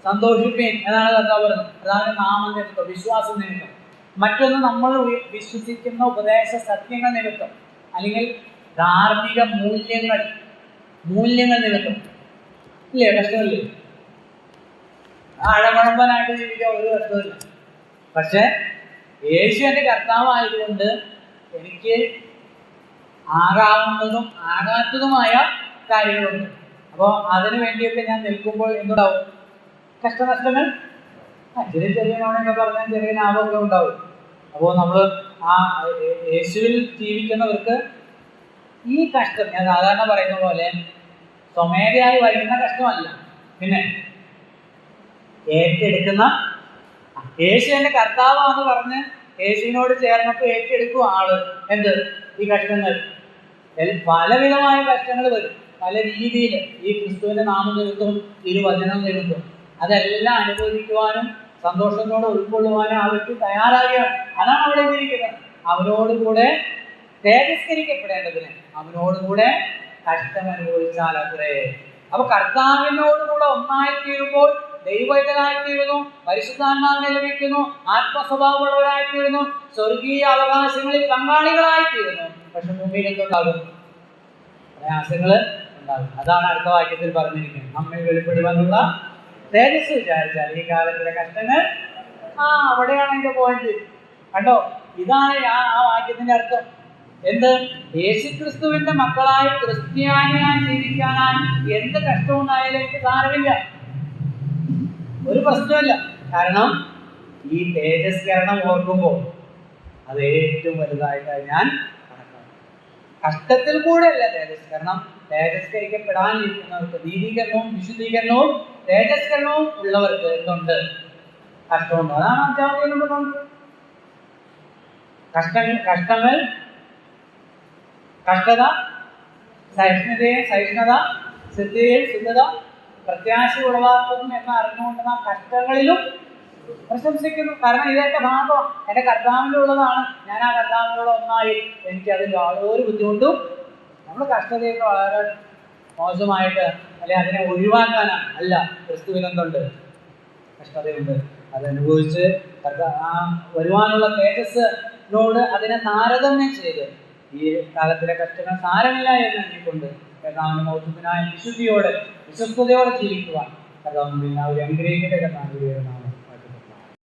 സന്തോഷിപ്പീൻ എന്നാണ് കർത്താവ് പറയുന്നത്. അതാണ് നാമനിമിത്തം, വിശ്വാസ നിമിത്തം. മറ്റൊന്ന്, നമ്മൾ വിശ്വസിക്കുന്ന ഉപദേശ സത്യങ്ങൾ നിമിത്തം, അല്ലെങ്കിൽ ധാർമ്മിക മൂല്യങ്ങൾ നിമിത്തം. ഇല്ലേ? കഷ്ടമില്ലേ? ആഴമഴമ്പനായിട്ട് ജീവിക്കാൻ ഒരു കഷ്ടമില്ല. പക്ഷെ യേശു എൻ്റെ കർത്താവായതുകൊണ്ട് എനിക്ക് ആകാവുന്നതും ആകാത്തതുമായ കാര്യങ്ങളുണ്ട്. അപ്പോൾ അതിനു വേണ്ടിയൊക്കെ ഞാൻ നിൽക്കുമ്പോൾ എന്തുണ്ടാവും? കഷ്ടനഷ്ടങ്ങൾ. ചെറിയ ചെറിയ നോണൊക്കെ പറഞ്ഞാൽ ചെറിയ ലാഭമൊക്കെ ഉണ്ടാവും. അപ്പോൾ നമ്മൾ ആ യേശുവിൽ ജീവിക്കുന്നവർക്ക് ഈ കഷ്ടം, ഞാൻ സാധാരണ പറയുന്ന പോലെ സ്വമേധയായി വരുന്ന കഷ്ടമല്ല, പിന്നെ ഏറ്റെടുക്കുന്ന, യേശു എൻ്റെ കർത്താവാന്ന് പറഞ്ഞ് യേശുവിനോട് ചേർന്നപ്പോൾ ഏറ്റെടുക്കും ആള് എന്ത്? ഈ കഷ്ടങ്ങൾ. പലവിധമായ കഷ്ടങ്ങൾ വരും, പല രീതിയിൽ. ഈ ക്രിസ്തുവിന്റെ നാമനിമിത്തവും തിരുവചനം നിമിത്തവും അതെല്ലാം അനുഭവിക്കുവാനും സന്തോഷത്തോടെ ഉൾക്കൊള്ളുവാനും ആ വ്യക്തി തയ്യാറാകുകയാണ്. അതാണ് അവിടെ ഇരിക്കുന്നത്. അവനോടുകൂടെ തേജസ്കരിക്കപ്പെടേണ്ടതിന് അവനോടുകൂടെ കഷ്ടം അനുഭവിച്ചാൽ അത്രേ. അപ്പൊ കർത്താവിനോടുകൂടെ ഒന്നായിത്തീരുമ്പോൾ ദൈവജനായിത്തീരുന്നു, പരിശുദ്ധാത്മാവിനെ ലഭിക്കുന്നു, ആത്മസ്വഭാവമുള്ളവരായിത്തീരുന്നു, സ്വർഗീയ അവകാശങ്ങളിൽ പങ്കാളികളായിത്തീരുന്നു. പക്ഷെ മുമ്പിൽ എന്തുണ്ടാകും? പ്രയാസങ്ങൾ ഉണ്ടാകും. അതാണ് അടുത്ത വാക്യത്തിൽ പറഞ്ഞിരിക്കുന്നത്. നമ്മിൽ വെളിപ്പെടുവാനുള്ള തേജസ് വിചാരിച്ചാൽ ഈ കാലത്തിലെ കഷ്ടങ്ങൾ. അവിടെയാണ് അതിന്റെ പോയിന്റ്. കണ്ടോ? ഇതാണ് ആ വാക്യത്തിന്റെ അർത്ഥം. എന്ത്? യേശുക്രിസ്തുവിന്റെ മക്കളായി ക്രിസ്ത്യാനിയായി ജീവിക്കാനായി എന്ത് കഷ്ടമുണ്ടായാലും എനിക്ക് സാരമില്ല, ഒരു പ്രശ്നമില്ല. കാരണം ഈ തേജസ്കരണം ഓർക്കുമ്പോൾ അത് ഏറ്റവും വലുതായിട്ടാണ് ഞാൻ കണക്കാക്കുന്നത്. കഷ്ടത്തിൽ കൂടെ അല്ല തേജസ്കരണം. തേജസ്കരിക്കപ്പെടാനിരിക്കുന്നവർക്ക് നീതീകരണവും വിശുദ്ധീകരണവും തേജസ്കരണവും ഉള്ളവർക്ക് എന്തുണ്ട്? കഷ്ടമുണ്ട്. അതാണ് അധ്യാപകനോട് കഷ്ടങ്ങൾ, കഷ്ടത, സഹിഷ്ണുത, സിദ്ധിയിൽ സിദ്ധത, പ്രത്യാശ ഉളവാക്കുന്നു എന്ന് അറിഞ്ഞുകൊണ്ട് നാം കഷ്ടങ്ങളിലും പ്രശംസിക്കുന്നു. കാരണം ഇതൊക്കെ ഭാഗം എൻ്റെ കർത്താവിനുള്ളതാണ്. ഞാൻ ആ കർത്താവിനോട് ഒന്നായി എനിക്കതിൽ യാതൊരു ബുദ്ധിമുട്ടും. നമ്മൾ കഷ്ടതയൊക്കെ വളരെ മോശമായിട്ട് അല്ലെ അതിനെ ഒഴിവാക്കാനാണ് അല്ല. ക്രിസ്തുവിനെന്തുണ്ട്? കഷ്ടതയുണ്ട്. അതനുഭവിച്ച് വരുവാനുള്ള തേജസ്സിനോട് അതിനെ താരതമ്യം ചെയ്ത് ഈ കാലത്തിലെ കഷ്ടങ്ങൾ സാരമില്ല എന്ന് എണ്ണിക്കൊണ്ട് കർത്താവിന്റെ മൗത്വത്തിനായ വിശുദ്ധിയോടെ വിശ്വസ്തയോടെ ജീവിക്കുവാൻ കർത്താവ് എല്ലാവരും അനുഗ്രഹിക്കട്ടെ. കർത്താവിന്റെ നാമം